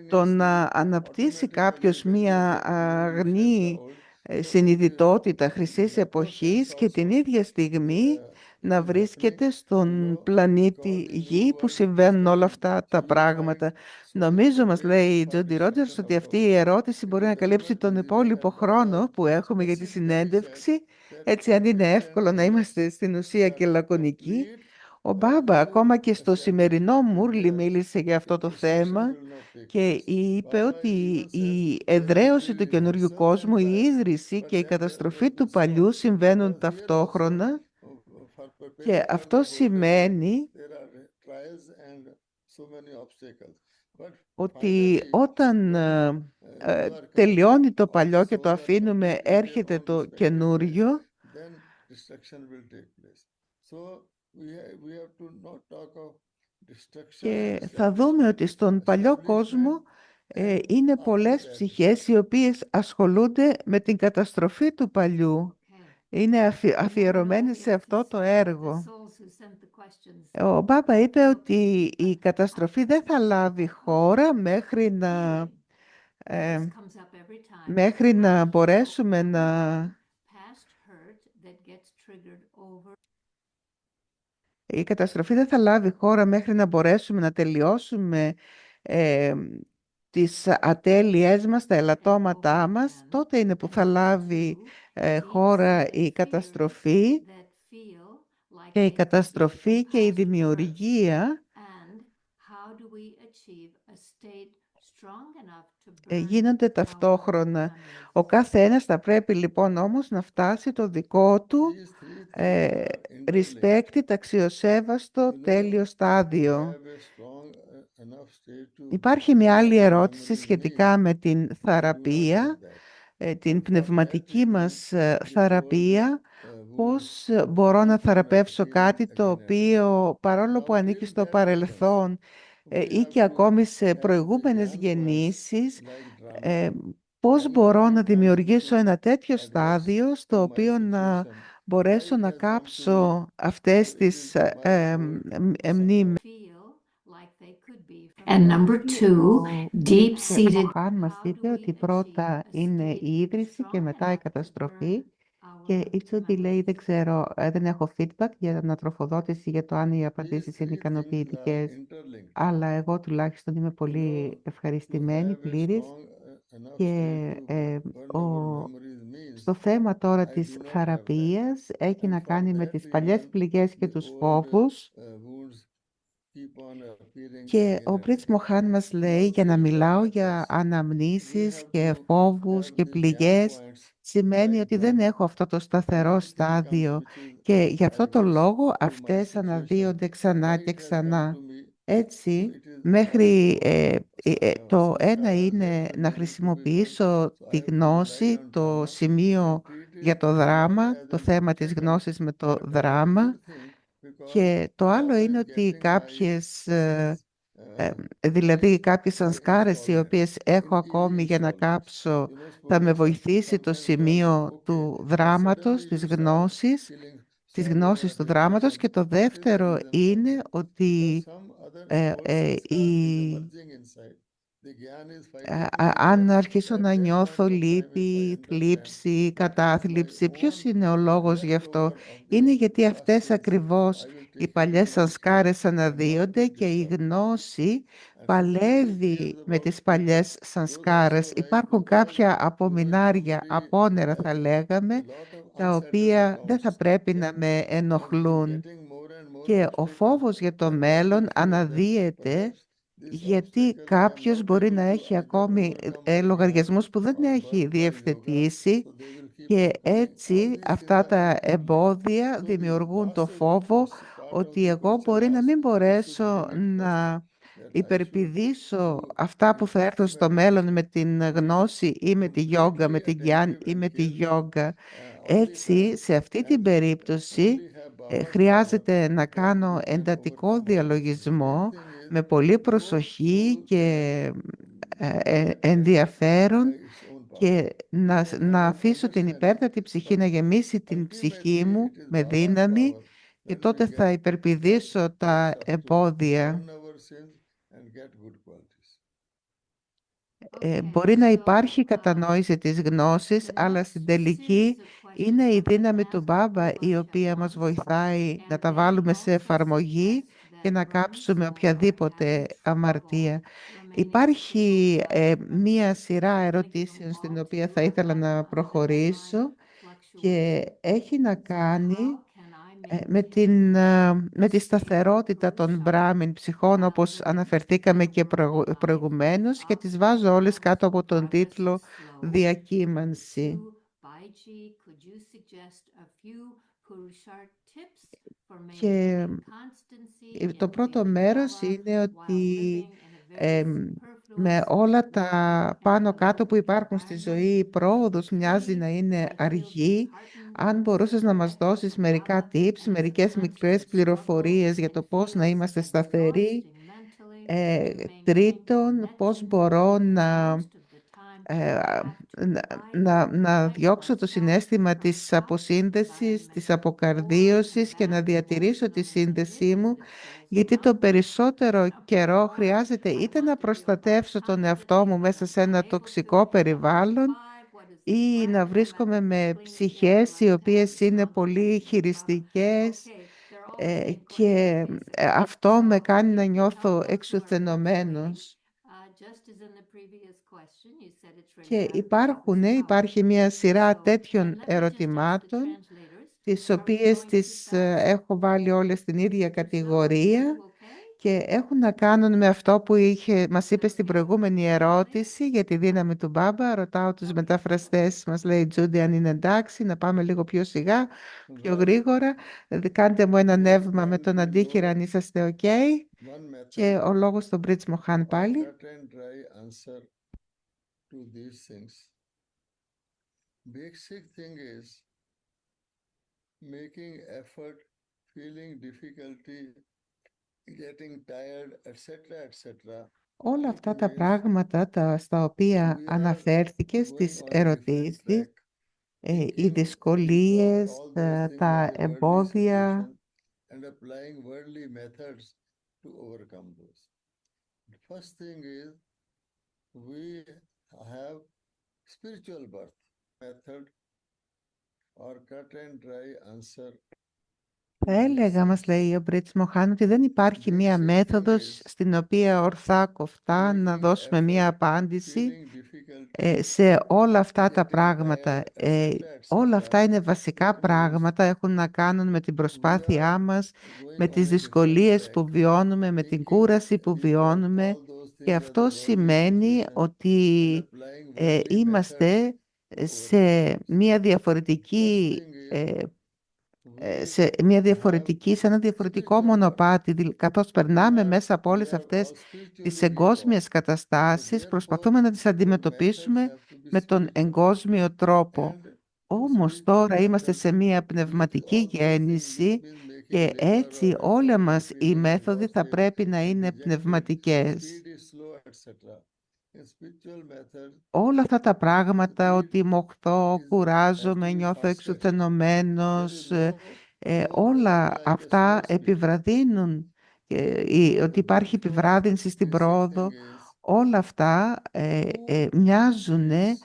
το να simultaneously, αναπτύσσει automatically, κάποιος when you μία get to the ancient αγνή world, συνειδητότητα χρυσής the εποχής process και την also ίδια στιγμή it να is happening βρίσκεται στον below, πλανήτη because the new Γη που world is συμβαίνουν όλα coming. αυτά So τα you find πράγματα. so Νομίζω, many μας ways λέει η for Τζόντι Ρότζερς, destruction ότι of αυτή η souls. ερώτηση It μπορεί is να very καλύψει much τον visible, υπόλοιπο and Baba χρόνο που έχουμε για τη specifically said συνέντευξη. that Έτσι, αν είναι concrete and εύκολο να honest, είμαστε στην ουσία και that λακωνικοί. complete Ο Μπάμπα new ακόμα και στο σημερινό establishment is Μούρλι there. μίλησε για αυτό The το destruction θέμα will not take και place. είπε Baba ότι even said η there will εδραίωση του be καινούριου reversal and κόσμου, η trial, ίδρυση but και η that καταστροφή will be του παλιού soft, συμβαίνουν because here also ταυτόχρονα for και preparing for αυτό the whole day σημαίνει there are trials and so many obstacles. But ότι finally, όταν when you are coming, τελειώνει το all the παλιό και το souls are αφήνουμε, completed in their έρχεται own το respective ways, καινούριο then destruction will take place. So we have to not talk of destruction and και θα δούμε establishment. ότι στον παλιό κόσμο And είναι after πολλές that ψυχές οι destruction. οποίες ασχολούνται με την καταστροφή του παλιού. Okay. Είναι I don't know αφιερωμένοι σε if αυτό it's το the έργο. souls who sent the questions. Ο Μπάμπα είπε Look, ότι η καταστροφή δεν θα λάβει χώρα μέχρι να, and ε, this comes up every time. μέχρι να μπορέσουμε Number να... one, past hurt that gets triggered over. Η καταστροφή δεν θα λάβει χώρα μέχρι να μπορέσουμε να τελειώσουμε ε, τις ατέλειές μας, τα ελαττώματά μας. Τότε είναι που θα λάβει χώρα η καταστροφή, και η καταστροφή και η δημιουργία γίνονται ταυτόχρονα. Ο κάθε ένας θα πρέπει λοιπόν όμως να φτάσει το δικό του These three things are respect, interlinked. αξιοσέβαστο, τέλειο To στάδιο. have a strong enough state to Υπάρχει μια άλλη what ερώτηση memories σχετικά mean. με την We do not θεραπεία, have that. την And for that πνευματική reason, μας the old θεραπεία. wounds Πώς μπορώ να keep on θεραπεύσω appearing κάτι το again and again. οποίο, παρόλο που Now, ανήκει till στο that happens, παρελθόν we ή have και to ακόμη σε have προηγούμενες began points γεννήσεις, like ε, drama πώς μπορώ permanently να trying δημιουργήσω to ένα τέτοιο address στάδιο to στο my οποίο να situation, why μπορέσω it να has come to me. κάψω So αυτές it τις is my role μνήμες. And number two, Ο Πρίτς deep-seated. Μοχάν μας είπε ότι πρώτα είναι η ίδρυση και μετά η καταστροφή. Και η Τσούντι λέει, δεν ξέρω, δεν έχω feedback για την ανατροφοδότηση για το αν οι These απαντήσεις είναι three things are ικανοποιητικές. interlinked. Αλλά εγώ τουλάχιστον είμαι You know, πολύ to ευχαριστημένη, have a πλήρης. strong enough Και state to burn our memories means στο θέμα τώρα I της do not have that. θεραπείας έχει And να for κάνει με that τις παλιές reason, πληγές και the τους old φόβους. wounds keep on appearing Και again ο and Πρίτς again. Μοχάν μας λέει, Now, για να till that μιλάω happens, για we αναμνήσεις have και to φόβους have και the jam πληγές, points σημαίνει like ότι δεν drama. έχω αυτό το And σταθερό everything comes, στάδιο. which is Και γι' αυτό το adverse λόγο to my αυτές situation, αναδύονται why ξανά και it has come ξανά. to me. So Έτσι, it is μέχρι το ένα samskara that είναι will να need to be burnt. χρησιμοποιήσω So I τη have to rely γνώση, on το drama σημείο and treat για το is not δράμα, as το an θέμα της obstacle, γνώσης με το but as a δράμα. good thing because Και το άλλο rather είναι than ότι getting my κάποιες, uh, δηλαδή κάποιες σανσκάρες οι installment οποίες έχω in easy ακόμη για να installments. κάψω, You know, θα με suppose βοηθήσει το sometimes you are σημείο okay, του and δράματος, suddenly της you start γνώσης, feeling της sorrow γνώσης or του δράματος. depression. Και το What is the δεύτερο reason for είναι that? Because ότι some other source sanskar is η emerging inside. The gyan is fighting with that. αν αρχίσω At να that νιώθω point of time, if I λύπη, understand θλίψη, that it is my κατάθλιψη, ποιος own είναι ο λόγος γι' αυτό? leftover of the Είναι γιατί past αυτές sins, ακριβώς I will οι take παλιές immediate care σανσκάρες and not αναδύονται get και η disturbed. γνώση And similarly, it is παλεύει με about τις people. παλιές Those also σανσκάρες. right Υπάρχουν because κάποια when απομεινάρια, somebody απόνερα has θα λέγαμε, a lot of τα unsettled οποία δεν θα accounts, πρέπει να then με and it is ενοχλούν. getting more and more Και ο frustrating, φόβος για το then one μέλλον will feel that αναδύεται, perhaps this γιατί obstacle I am κάποιος not μπορεί να able to έχει either ακόμη overcome by jnana λογαριασμούς που δεν or έχει birth by yoga, διευθετήσει, so they will keep και on putting all έτσι these things αυτά are τα interconnected. εμπόδια So the δημιουργούν το last φόβο part of ότι the εγώ question μπορεί να asks, μην I should μπορέσω bring it first, να that I should υπερπηδήσω do αυτά που θα έρθουν στο μέλλον meditation, με την be γνώση ή με τη γιόγκα, completely με την γιάν attentive ή and με τη careful γιόγκα. all the Έτσι, time σε αυτή την and περίπτωση, only have Baba's power χρειάζεται να that κάνω we can εντατικό overcome all these things. Third διαλογισμό thing is με πολλή no προσοχή soul και can do it by ενδιαφέρον, its own power. και να Our αφήσω την understanding υπέρτατη ψυχή να γεμίσει την ψυχή ultimately μου it is με Baba's δύναμη, power και that will τότε θα υπερπηδήσω τα gets us to εμπόδια. burn our sins and get good qualities. Okay, Μπορεί να so υπάρχει κατανόηση της γνώσης, the αλλά next στην τελική series of questions είναι η I'm going to δύναμη του ask Μπάμπα η Gurmukh οποία μας once, βοηθάει να and τα then βάλουμε σε also εφαρμογή suggest και that να rooms κάψουμε that are οποιαδήποτε having trouble αμαρτία. remaining stable Υπάρχει without a μία membership, σειρά I'm going to give them ερωτήσεων στην all to οποία you. θα I'd ήθελα like to να understand προχωρήσω, και fluctuation. έχει να So how κάνει can I με τη stable σταθερότητα των Purusharth Μπράμιν ψυχών, όπως within αναφερθήκαμε και abnormal life προηγουμένως, και of τις βάζω όλες κάτω από τον progress τίτλο slow? «Διακύμανση». To Baiji, could you suggest a few Purusharth tips for Και maintaining constancy το in πρώτο daily μέρος java είναι while ότι living in a very εμ, με superfluous, όλα loving, τα and πάνω κάτω που benevolent υπάρχουν στη environment? ζωή, η πρόοδος μοιάζει Please, να είναι I feel αργή. disheartened Αν with μπορούσες να μας neglect δώσεις for μερικά Baba tips, and as a μερικές μικρές constant struggle πληροφορίες για and το πώς να feels είμαστε σταθεροί. exhausting mentally to maintain Τρίτον, πώς connection μπορώ because να most of the time ε, I α, have to να, either να fight διώξω το myself συναίσθημα from της Top αποσύνδεσης, της environment or αποκαρδίωσης, και να combat διατηρήσω τη emotional and σύνδεσή μου, manipulative souls γιατί το around me. περισσότερο And above καιρό all, χρειάζεται I είτε want να to feel more προστατεύσω τον εαυτό confidently μου when μέσα I'm σε not ένα able to. τοξικό And number περιβάλλον, five, what is the ή να practical βρίσκομαι method to με clean the ψυχές οι intellect and οποίες είναι strong πολύ connection with Baba? χειριστικές, Okay, they're all the same questions, και basically. αυτό με So κάνει να if we have νιώθω those who are fluctuating, εξουθενωμένος. just as in the previous question, you said it's Και really out of Baba's power. υπάρχει μια σειρά So, and τέτοιων let me just ask the ερωτημάτων, translators, τις are we οποίες going too τις fast? έχω βάλει όλες στην ίδια If so, are you κατηγορία, okay? και έχουν να κάνουν με αυτό που μας είπε στην Okay. προηγούμενη ερώτηση για τη δύναμη του Μπάμπα. Ρωτάω τους μεταφραστές, μας λέει η Τζούντι αν είναι εντάξει, να πάμε λίγο πιο σιγά, πιο Well, γρήγορα. Δηλαδή κάντε μου ένα okay, νεύμα με while τον we αντίχειρα know αν είσαστε ok. one Και method ο λόγος στον Μπρίτς Μοχάν or πάλι. cut and dry answer to these things, basic thing is making effort, feeling difficulty, getting tired, etc., etc. Όλα It αυτά τα means πράγματα στα οποία we are αναφέρθηκε going στις on a different ερωτήσεις, track, οι thinking δυσκολίες, all those things as τα a worldly εμπόδια, situation and applying worldly methods to overcome those. The first thing is we have spiritual birth method or cut and dry answer θα to these έλεγα, μας things. λέει ο Μπρίτς Μοχάν, ότι δεν υπάρχει μία Basic thing μέθοδος is στην οποία ορθά κοφτά να making δώσουμε μία effort, απάντηση feeling difficulty, σε όλα αυτά τα getting πράγματα. tired, etc., Όλα etc. αυτά είναι βασικά It means πράγματα, έχουν να κάνουν με την we are προσπάθειά μας, going με on τις a different δυσκολίες track, που βιώνουμε, με την thinking κούραση που we want βιώνουμε, all those και things as a αυτό worldly σημαίνει situation and ότι applying worldly methods είμαστε to overcome σε those. μία First διαφορετική thing is ε, we have σε ένα διαφορετικό spiritual birth. μονοπάτι, καθώς περνάμε μέσα από We όλες are αυτές all τις spiritually reborn. εγκόσμιες So καταστάσεις, therefore, προσπαθούμε να τις our methods αντιμετωπίσουμε have to be με τον spiritual. εγκόσμιο τρόπο. And Όμως spiritual τώρα είμαστε method σε μία which πνευματική organizing γέννηση discipline, making και ritual έτσι or όλα effort μας οι increases in μέθοδοι God's θα will πρέπει να is είναι rejected. πνευματικές. Speed is slow, etc. In spiritual method, Όλα αυτά τα πράγματα, speed ότι μοχθώ, is have to κουράζομαι, be νιώθω faster. There is εξουθενωμένος, nothing όλα like a αυτά slow speed. επιβραδύνουν, ότι So υπάρχει therefore, επιβράδυνση στην basic thing πρόοδο, is όλα αυτά who μοιάζουν is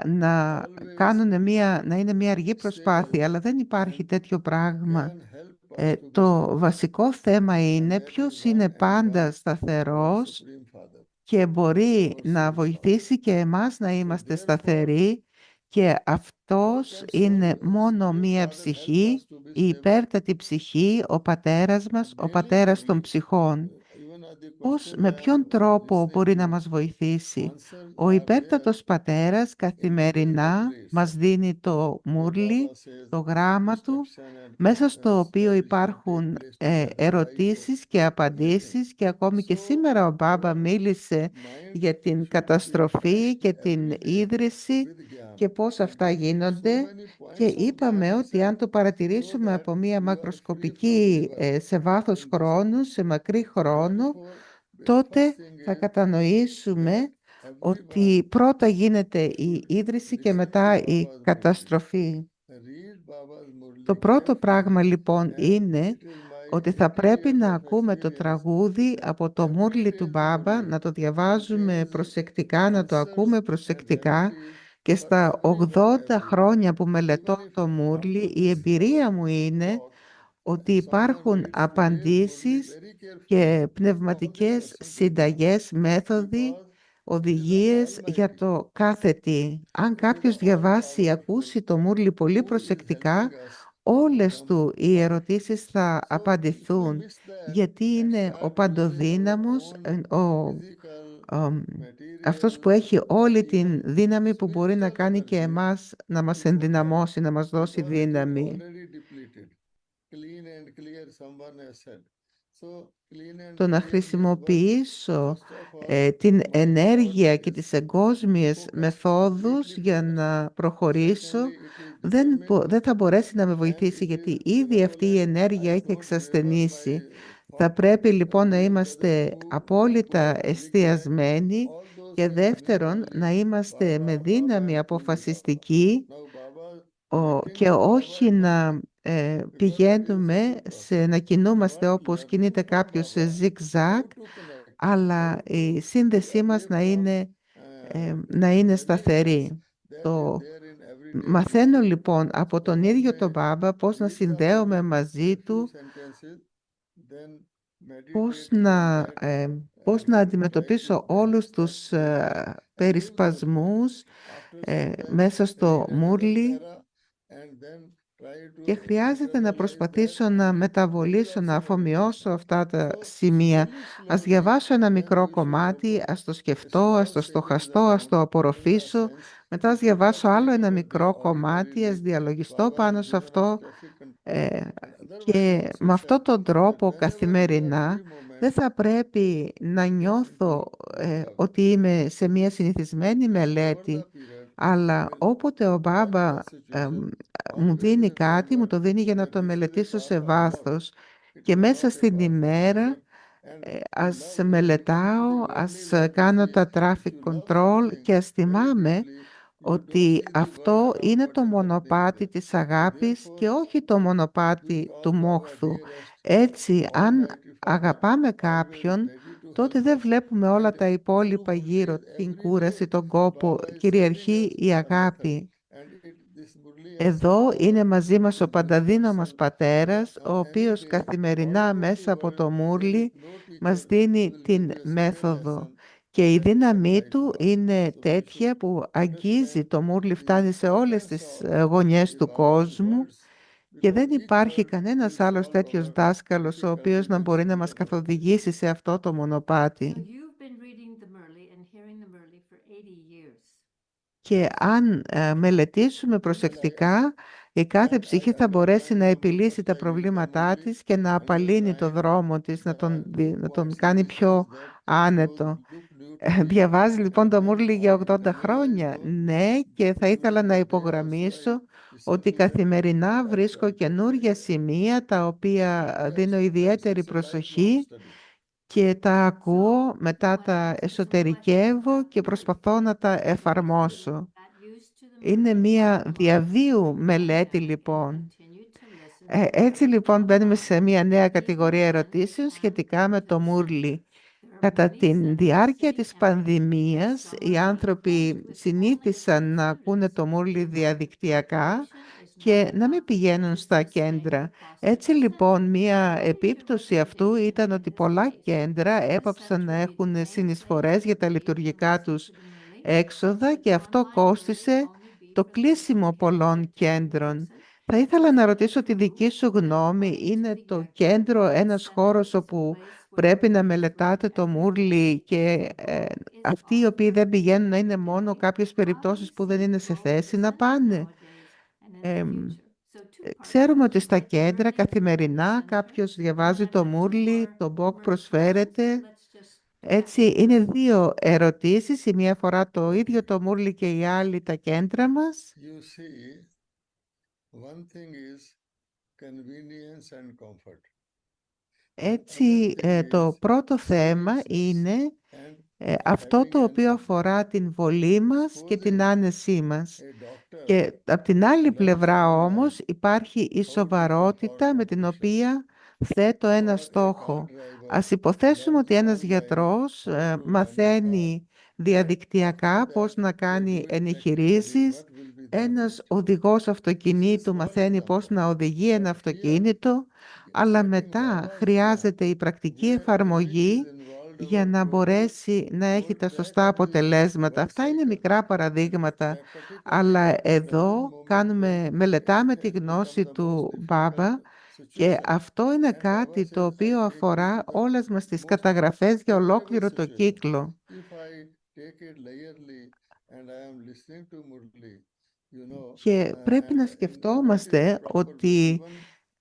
να always να είναι μια αργή stable προσπάθεια, αλλά δεν υπάρχει and τέτοιο πράγμα. can help us to be Το stable. βασικό θέμα And είναι that is ποιος one είναι and πάντα one, our σταθερός Supreme Father, και μπορεί our να Source Father. βοηθήσει και εμάς να So είμαστε therefore, σταθεροί, και how αυτός can είναι μόνο Supreme μία Father help us ψυχή, to be η stable? υπέρτατη ψυχή, ο πατέρας μας, ο Daily, πατέρας των ψυχών. even at the Πώς, question με I am ποιον τρόπο listening μπορεί να to, μας βοηθήσει? answers Ο are there υπέρτατος πατέρας in detail like καθημερινά this, μας δίνει το where Baba μούρλι, says το γράμμα του, instruction and μέσα στο οποίο establishment take υπάρχουν place together, wise ερωτήσεις και everything. απαντήσεις, και ακόμη και So σήμερα ο Μπάμπα our μίλησε mind για την should be καταστροφή touched και την every day ίδρυση with Gyan. και πώς We αυτά get so γίνονται, many και points of Gyan είπαμε ότι αν itself το so παρατηρήσουμε that από μία you are free from μακροσκοπική evil σε βάθος in this world. χρόνου, σε μακρύ So χρόνο, therefore, the first τότε thing θα is that κατανοήσουμε everyone ότι πρώτα γίνεται η should ίδρυση και listen to μετά η Baba's Murli, καταστροφή. read Baba's Το Murli πρώτο carefully, πράγμα λοιπόν and είναι it is my ότι θα 80 πρέπει years να of ακούμε το experience τραγούδι that από το every μούρλι του day's Μπάμπα, Murli να το διαβάζουμε contains προσεκτικά, να το answers ακούμε and προσεκτικά, remedies και for στα everyone 80 everywhere. χρόνια που Even μελετώ if το μούρλι, after η this our εμπειρία μου είναι talk, ότι someone υπάρχουν reads today's Murli απαντήσεις very carefully, και how the πνευματικές person can come. συνταγές, μέθοδοι, Because it is the οδηγίες για Almighty, το κάθε τι. Αν it is the κάποιος διαβάσει ή all-powerful ακούσει το μούρλι πολύ who is προσεκτικά, helping us to όλες become του οι powerful. ερωτήσεις θα So if we απαντηθούν, miss that γιατί and είναι ο start using our παντοδύναμος, own physical, ο- αυτός material, που έχει or όλη την even δύναμη που μπορεί να spiritual κάνει και energy εμάς να μας to do that, ενδυναμώσει, να μας δώσει because it is δύναμη. already depleted. Clean and clear, someone has said. So clean and Το να clear means what? χρησιμοποιήσω First of all, την my thoughts ενέργεια και is τις εγκόσμιες focused, μεθόδους completely για focused. να προχωρήσω, Secondly, it is determined δεν θα μπορέσει να με and βοηθήσει, it is γιατί ήδη αυτή η benevolent. ενέργεια I έχει don't waver my εξασθενήσει. Θα thought. πρέπει λοιπόν να Real brothers είμαστε who απόλυτα put zigzag, εστιασμένοι, all those και things δεύτερον να willingly. είμαστε με Baba, Baba δύναμη and only Baba. αποφασιστική, Now Baba, και connecting to Baba όχι is one να thing because that is a πηγαίνουμε simple process. να κινούμαστε But όπως learning κινείται from κάποιος σε Baba zigzag, how to connect, αλλά how η to be σύνδεσή μας away from να είναι laziness, σταθερή. that is Το there in everyday's μαθαίνω Murli. λοιπόν από So τον one ίδιο τον may Μπάμπα πώς να read the συνδέομαι Murli μαζί in few του, sentences, then πώς meditate on να, that πώς and να try to αντιμετωπίσω όλους step τους through that and use those points. περισπασμούς After some time, μέσα στο read another μούρλι, para and then try και to χρειάζεται να internalize that προσπαθήσω and να that is μεταβολήσω, να also meditation. αφομοιώσω αυτά τα So σημεία. slowly, Ας slowly, διαβάσω ένα then μικρό we should κομμάτι, open ας το a σκεφτώ, ας small το series στοχαστώ, ας around το Krishna απορροφήσω. sense. Μετά ας Do not διαβάσω άλλο think ένα about the μικρό κομμάτι, ας ordinarily. διαλογιστώ Baba has πάνω σε given us αυτό, perfect control. ε, And otherwise και also με said αυτόν τον that τρόπο whenever you are καθημερινά every moment, δεν θα πρέπει να get into νιώθω workout. ότι είμαι σε μια συνηθισμένη And over the μελέτη, period, αλλά when όποτε ο that is Μπάμπα the situation, μου always δίνει κάτι, μου remember το δίνει για να that το this is a μελετήσω σε path of love. βάθος, It και is μέσα not a στην path of ημέρα fear. And to ας love is become to μελετάω, the only ας love. You κάνω see, τα if traffic you love control, something και ας very θυμάμαι deeply, you don't ότι see the world αυτό around είναι what το is happening μονοπάτι there. της So αγάπης therefore, και όχι το we μονοπάτι call του Baba μόχθου. dearest, Έτσι, αν Almighty Father, αγαπάμε always κάποιον, ready to τότε help δεν us. βλέπουμε όλα And τα through υπόλοιπα Murlis γύρω, την every day, κούραση, τον κόπο, Baba is sending κυριαρχεί us η a method. αγάπη. And this Murli has some Εδώ power. είναι μαζί It μας ο is universal. πανταδύναμος So πατέρας, ο on any οποίος day, all καθημερινά over the μέσα από world, το there is μούρλι no teacher μας who δίνει will give την you a single μέθοδο, lesson και η that is δύναμή applied του to us. είναι So we should τέτοια που αγγίζει understand το μούρλι, the φτάνει σε όλες importance τις of γωνιές the του Baba's κόσμου, words και because δεν each υπάρχει word κανένας will άλλος solve τέτοιος our δάσκαλος ο οποίος difficulties να and μπορεί να speed μας our meditation. καθοδηγήσει σε αυτό το So μονοπάτι. you've been reading the Murli and hearing the Murli for 80 years. Και αν μελετήσουμε Well, προσεκτικά, η κάθε ψυχή I θα μπορέσει understand να from επιλύσει first τα I read the προβλήματά Murli, της και να another απαλύνει το time δρόμο της, the να τον new κάνει points πιο arise that you άνετο. look new Διαβάζει λοιπόν το And Μούρλι για all 80 phenomena is χρόνια. known. Ναι, και θα ήθελα Even να today also I υπογραμμίσω ότι circulate καθημερινά that βρίσκω particular καινούργια idea. σημεία τα οποία δίνω That's ιδιαίτερη it's a lifelong προσοχή study. και τα So ακούω, μετά what τα answers some questions εσωτερικεύω about και the Murli? προσπαθώ να τα Listening εφαρμόσω. got used to the Είναι Murli μία monologue, διαβίου sat μελέτη back and λοιπόν. continued to listen to the Έτσι words λοιπόν of μπαίνουμε σε Baba. μία νέα He κατηγορία began ερωτήσεων and σχετικά με came to το the center. Μούρλι. There are Κατά many τη centers διάρκεια sitting της empty, and πανδημίας, οι somebody has άνθρωποι with only a συνήθισαν few να ακούνε students. το Μούρλι διαδικτυακά Multiplication is not και να μην about πηγαίνουν στα business staying κέντρα. across the Έτσι center. λοιπόν, μία What is your επίπτωση αυτού recommendation ήταν in ότι this πολλά case? κέντρα Should the έπαψαν να center be the έχουν main place συνεισφορές για to τα pay to λειτουργικά listen τους to the Murli, or έξοδα should και αυτό online learning κόστισε only be το for those who κλείσιμο can πολλών attend in κέντρων. person? Θα Is ήθελα να it ρωτήσω τη true δική σου that γνώμη. according to Είναι the το Yekta, κέντρο the ένας center χώρος is the όπου place where πρέπει να learners learn μελετάτε το every day, Μούρλι και and Bo is αυτοί οι οποίοι δεν offered πηγαίνουν να είναι every μόνο day? κάποιες How do you περιπτώσεις που δεν see είναι σε Bo at θέση the να center πάνε. nowadays and in the Εμ, future? So two-part Ξέρουμε ότι question. στα Get κέντρα learning at the καθημερινά center, κάποιος and διαβάζει then το a two Μούρλι, more το Μποκ questions. προσφέρεται. Let's just Έτσι tackle είναι first. δύο ερωτήσεις. Η μία αφορά το ίδιο το Μούρλι και η άλλη τα κέντρα μας. You see, one thing is convenience and comfort. The other Έτσι, thing το is πρώτο θέμα seriousness είναι and αυτό having το an οποίο αφορά objective. την βολή μας και την Supposing άνεσή μας. a doctor Και από την άλλη learns πλευρά online όμως υπάρχει η how to prepare for σοβαρότητα με την competition, οποία θέτω ένα or a car στόχο. driver Ας υποθέσουμε learns ότι ένας online γιατρός how to run a car, μαθαίνει but after διαδικτυακά πώς that να they κάνει do it technically, εγχειρήσεις. what will be the Ένας output? οδηγός This is a αυτοκινήτου small μαθαίνει πώς example, να οδηγεί ένα but here αυτοκίνητο, αλλά setting μετά Baba's plan, χρειάζεται η πρακτική which is εφαρμογή involved για our να global μπορέσει να έχει told τα that σωστά using αποτελέσματα. one Αυτά είναι cycle. μικρά And παραδείγματα, particularly αλλά at the present εδώ moment when μελετάμε it τη has become γνώση the most του difficult Μπάμπα και situation. αυτό είναι And Baba κάτι το says, I οποίο take it αφορά to the όλες μας τις most καταγραφές για favorable ολόκληρο το situation. κύκλο. If I take it linearly and I am listening to Murli, Και πρέπει and να in what is the σκεφτόμαστε proper way, ότι even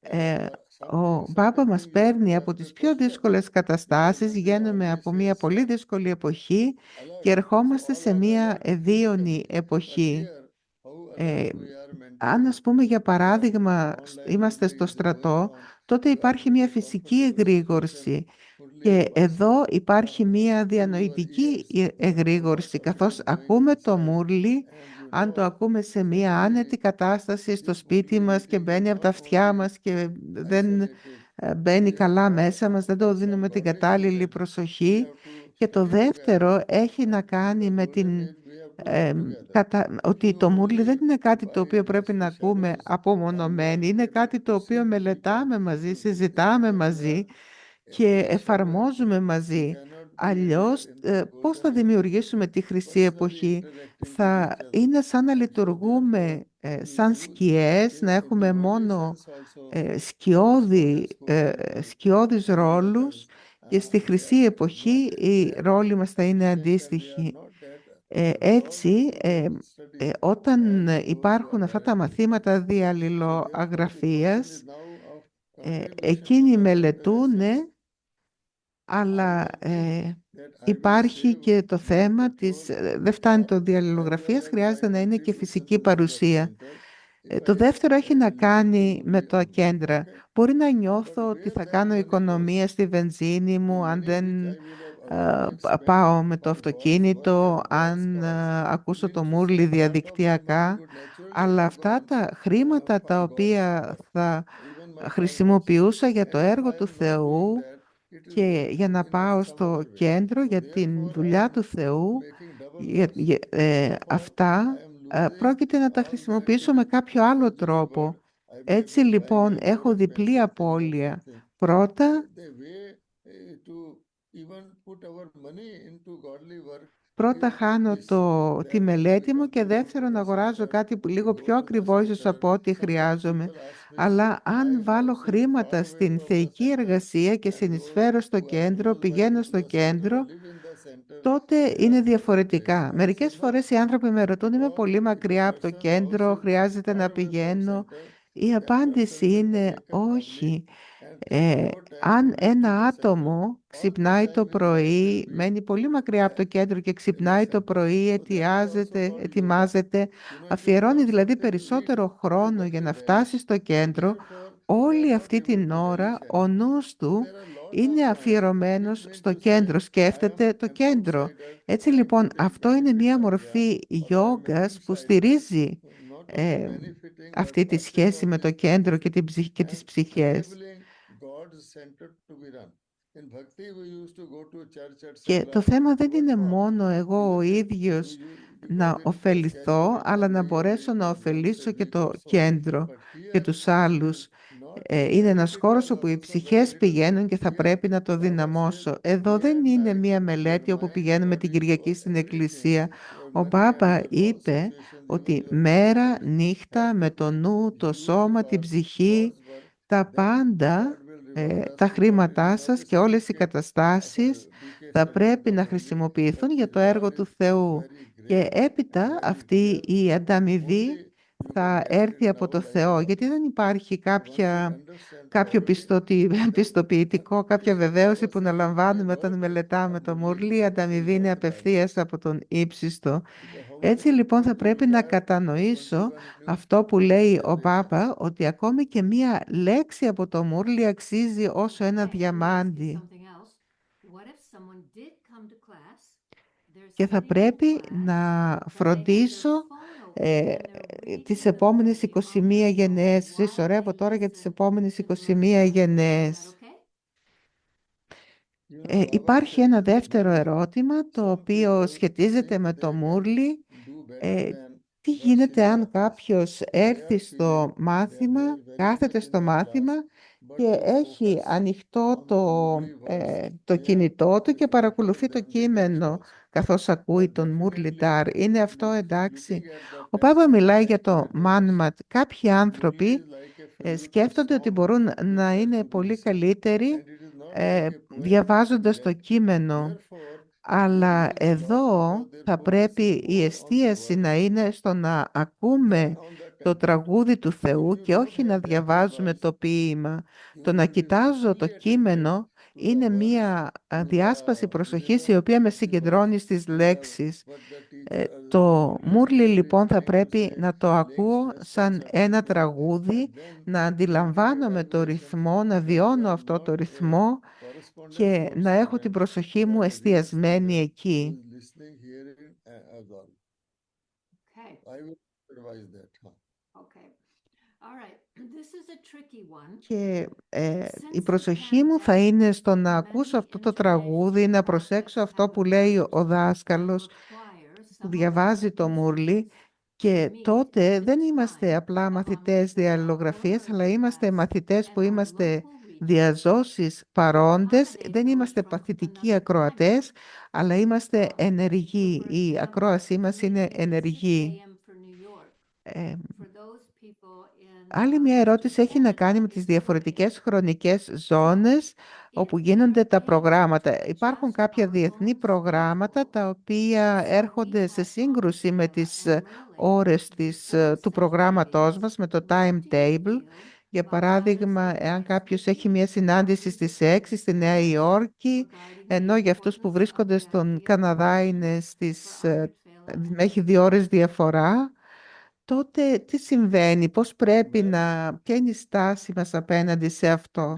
ε, ο Μπάμπα certain μας thing you have παίρνει to από have the τις πιο perspective, δύσκολες because καταστάσεις, Murli βγαίνουμε always από μια says, πολύ δύσκολη εποχή και alert. So ερχόμαστε all σε are μια alert ευίωνη physically, but εποχή. here, how Ε, alert we are Αν mentally ας πούμε για because παράδειγμα online είμαστε Murli στο is going στρατό, on. τότε You are υπάρχει μια pretty φυσική comfortable situation. εγρήγορση Murli και advises εδώ υπάρχει μια to your διανοητική ears what εγρήγορση, Baba καθώς is doing ακούμε το inside, Μούρλι, and αν το ακούμε σε that μια άνετη κατάσταση στο this σπίτι Murli μας και meeting is μπαίνει από τα not αυτιά only μας και δεν isolated. μπαίνει We have καλά all μέσα μας, δεν το also δίνουμε την κατάλληλη participated. We προσοχή. have to Και το study together. δεύτερο έχει να And this is κάνει the με golden την age we have to live together. If ότι you το Μούρλι δεν only είναι κάτι το οποίο abide πρέπει just να the ακούμε shadows, how you are απομονωμένοι, είναι κάτι able το to οποίο see people μελετάμε μαζί, to bring them συζητάμε when you μαζί are και in the shadows? εφαρμόζουμε You μαζί. cannot be there Αλλιώς, in the πώς golden θα age. δημιουργήσουμε τη χρυσή Personally εποχή? interacting with Θα each other. είναι σαν να So therefore, λειτουργούμε σαν you σκιές, να in the έχουμε worldly μόνο sense also, that's what is possible. σκιώδεις And ρόλους και στη χρυσή it is not εποχή οι that ρόλοι μας θα είναι efficient and we are αντίστοιχοι. not that absorbed Έτσι, into the study όταν as those who υπάρχουν are αυτά τα directing. μαθήματα So therefore, the question is διαλληλοαγραφίας, now of contribution to εκείνοι the μελετούν, federation. αλλά I think that I will υπάρχει save και το my θέμα της, petrol δεν φτάνει car το as well διαλληλογραφίας, as my χρειάζεται να είναι και contribution φυσική to the birth παρουσία. center if Το I δεύτερο έχει να listen to κάνει με Murli τα only. κέντρα. Okay? Μπορεί να But νιώθω ότι where θα that κάνω money goes, οικονομία στη βενζίνη the μου αν money which δεν I will have otherwise spent πάω με το for God's work αυτοκίνητο, and God's αν cause, ακούσω το which Μούρλι part of that money διαδικτυακά, would naturally αλλά have αυτά gone τα χρήματα for τα God's οποία work, θα even my farmers. χρησιμοποιούσα για το And if έργο I του am not doing Θεού that, it is και για να in πάω some στο other way. κέντρο So για την therefore, I δουλειά am του Θεού, making double loss. Therefore, I αυτά am losing πρόκειται να τα all that χρησιμοποιήσω με κάποιο άλλο as in the word, τρόπο. I may Έτσι be buying λοιπόν a more έχω διπλή expensive thing or απώλεια. something. Πρώτα, The way to even put our money into godly work πρώτα is χάνω this, τη that when we μελέτη μου come και to the δεύτερον birth αγοράζω center, κάτι που we λίγο go πιο to the ακριβό ίσως center. από ό,τι Sometimes χρειάζομαι. people ask me, Αλλά I αν βάλω also live far χρήματα away στην from the θεϊκή center, εργασία και and those συνεισφέρω στο who are κέντρο, close by πηγαίνω to στο the center or κέντρο, live in the center, τότε they είναι are surprised. διαφορετικά. I say Μερικές no, φορές οι άνθρωποι με ρωτούν, είμαι because πολύ if a μακριά από το person house κέντρο, is χρειάζεται far να away from πηγαίνω. center, Η that person απάντηση will είναι take a public όχι. Ε, αν ένα άτομο ξυπνάει το πρωί, μένει πολύ μακριά από το κέντρο και ξυπνάει το πρωί, ετοιμάζεται, αφιερώνει δηλαδή περισσότερο χρόνο για να φτάσει στο κέντρο, όλη αυτή την ώρα ο νους του είναι αφιερωμένος στο κέντρο, σκέφτεται το κέντρο. Έτσι λοιπόν αυτό είναι μία μορφή γιόγκας που στηρίζει ε, αυτή τη σχέση με το κέντρο και, και τις ψυχές. Και το θέμα δεν είναι μόνο εγώ ο ίδιος να ωφεληθώ, αλλά να μπορέσω να ωφελήσω και το κέντρο και τους άλλους. Είναι ένας χώρος όπου οι ψυχές πηγαίνουν και θα πρέπει να το δυναμώσω. Εδώ δεν είναι μία μελέτη όπου πηγαίνουμε την Κυριακή στην εκκλησία. Ο Μπάμπα είπε ότι μέρα, νύχτα, με το νου, το σώμα, την ψυχή, τα πάντα, τα χρήματά σας και όλες οι καταστάσεις θα πρέπει να χρησιμοποιηθούν για το έργο του Θεού. Και έπειτα αυτή η ανταμοιβή θα έρθει από το Θεό, γιατί δεν υπάρχει κάποιο πιστοποιητικό, κάποια βεβαίωση που να λαμβάνουμε όταν μελετάμε το Μουρλί. Η ανταμοιβή είναι απευθείας από τον ύψιστο. Έτσι λοιπόν θα πρέπει να κατανοήσω αυτό που λέει ο Μπάπα, ότι ακόμη και μία λέξη από το Μουρλί αξίζει όσο ένα διαμάντι. Και θα πρέπει να φροντίσω τις επόμενες 21 γενναίες. Συσσωρεύω τώρα για τις επόμενες 21 γενναίες. Υπάρχει ένα δεύτερο ερώτημα, το οποίο σχετίζεται με το Μουρλί. Τι γίνεται αν κάποιος έρθει στο μάθημα, κάθεται στο μάθημα και έχει ανοιχτό το κινητό του και παρακολουθεί το κείμενο καθώς ακούει τον Μουρλιντάρ. Είναι αυτό εντάξει? Ο Πάπα μιλάει για το μάνματ. Κάποιοι άνθρωποι σκέφτονται ότι μπορούν να είναι πολύ καλύτεροι διαβάζοντας το κείμενο. Αλλά εδώ θα πρέπει η εστίαση να είναι στο να ακούμε το τραγούδι του Θεού και όχι να διαβάζουμε το ποίημα. Το να κοιτάζω το κείμενο είναι μία διάσπαση προσοχής η οποία με συγκεντρώνει στις λέξεις. Το Μουρλι λοιπόν θα πρέπει να το ακούω σαν ένα τραγούδι, να αντιλαμβάνομαι το ρυθμό, να βιώνω αυτό το ρυθμό και να έχω την προσοχή μου εστιασμένη εκεί. Και η προσοχή μου θα είναι στο να ακούσω αυτό το τραγούδι, να προσέξω αυτό που λέει ο δάσκαλος που διαβάζει το Μουρλι, και τότε δεν είμαστε απλά μαθητές διαλληλογραφίας, αλλά είμαστε μαθητές που είμαστε διαζώσεις παρόντες, δεν είμαστε παθητικοί ακροατές, αλλά είμαστε ενεργοί. Η ακρόασή μας είναι ενεργή. Άλλη μια ερώτηση έχει να κάνει με τις διαφορετικές χρονικές ζώνες όπου γίνονται τα προγράμματα. Υπάρχουν κάποια διεθνή προγράμματα τα οποία έρχονται σε σύγκρουση με τις ώρες του προγράμματός μας, με το timetable. Για παράδειγμα, εάν κάποιος έχει μια συνάντηση στις 6 στη Νέα Υόρκη, ενώ για αυτούς που βρίσκονται στον Καναδά έχει 2 ώρες διαφορά, τότε τι συμβαίνει, πώς πρέπει ποια είναι η στάση μας απέναντι σε αυτό?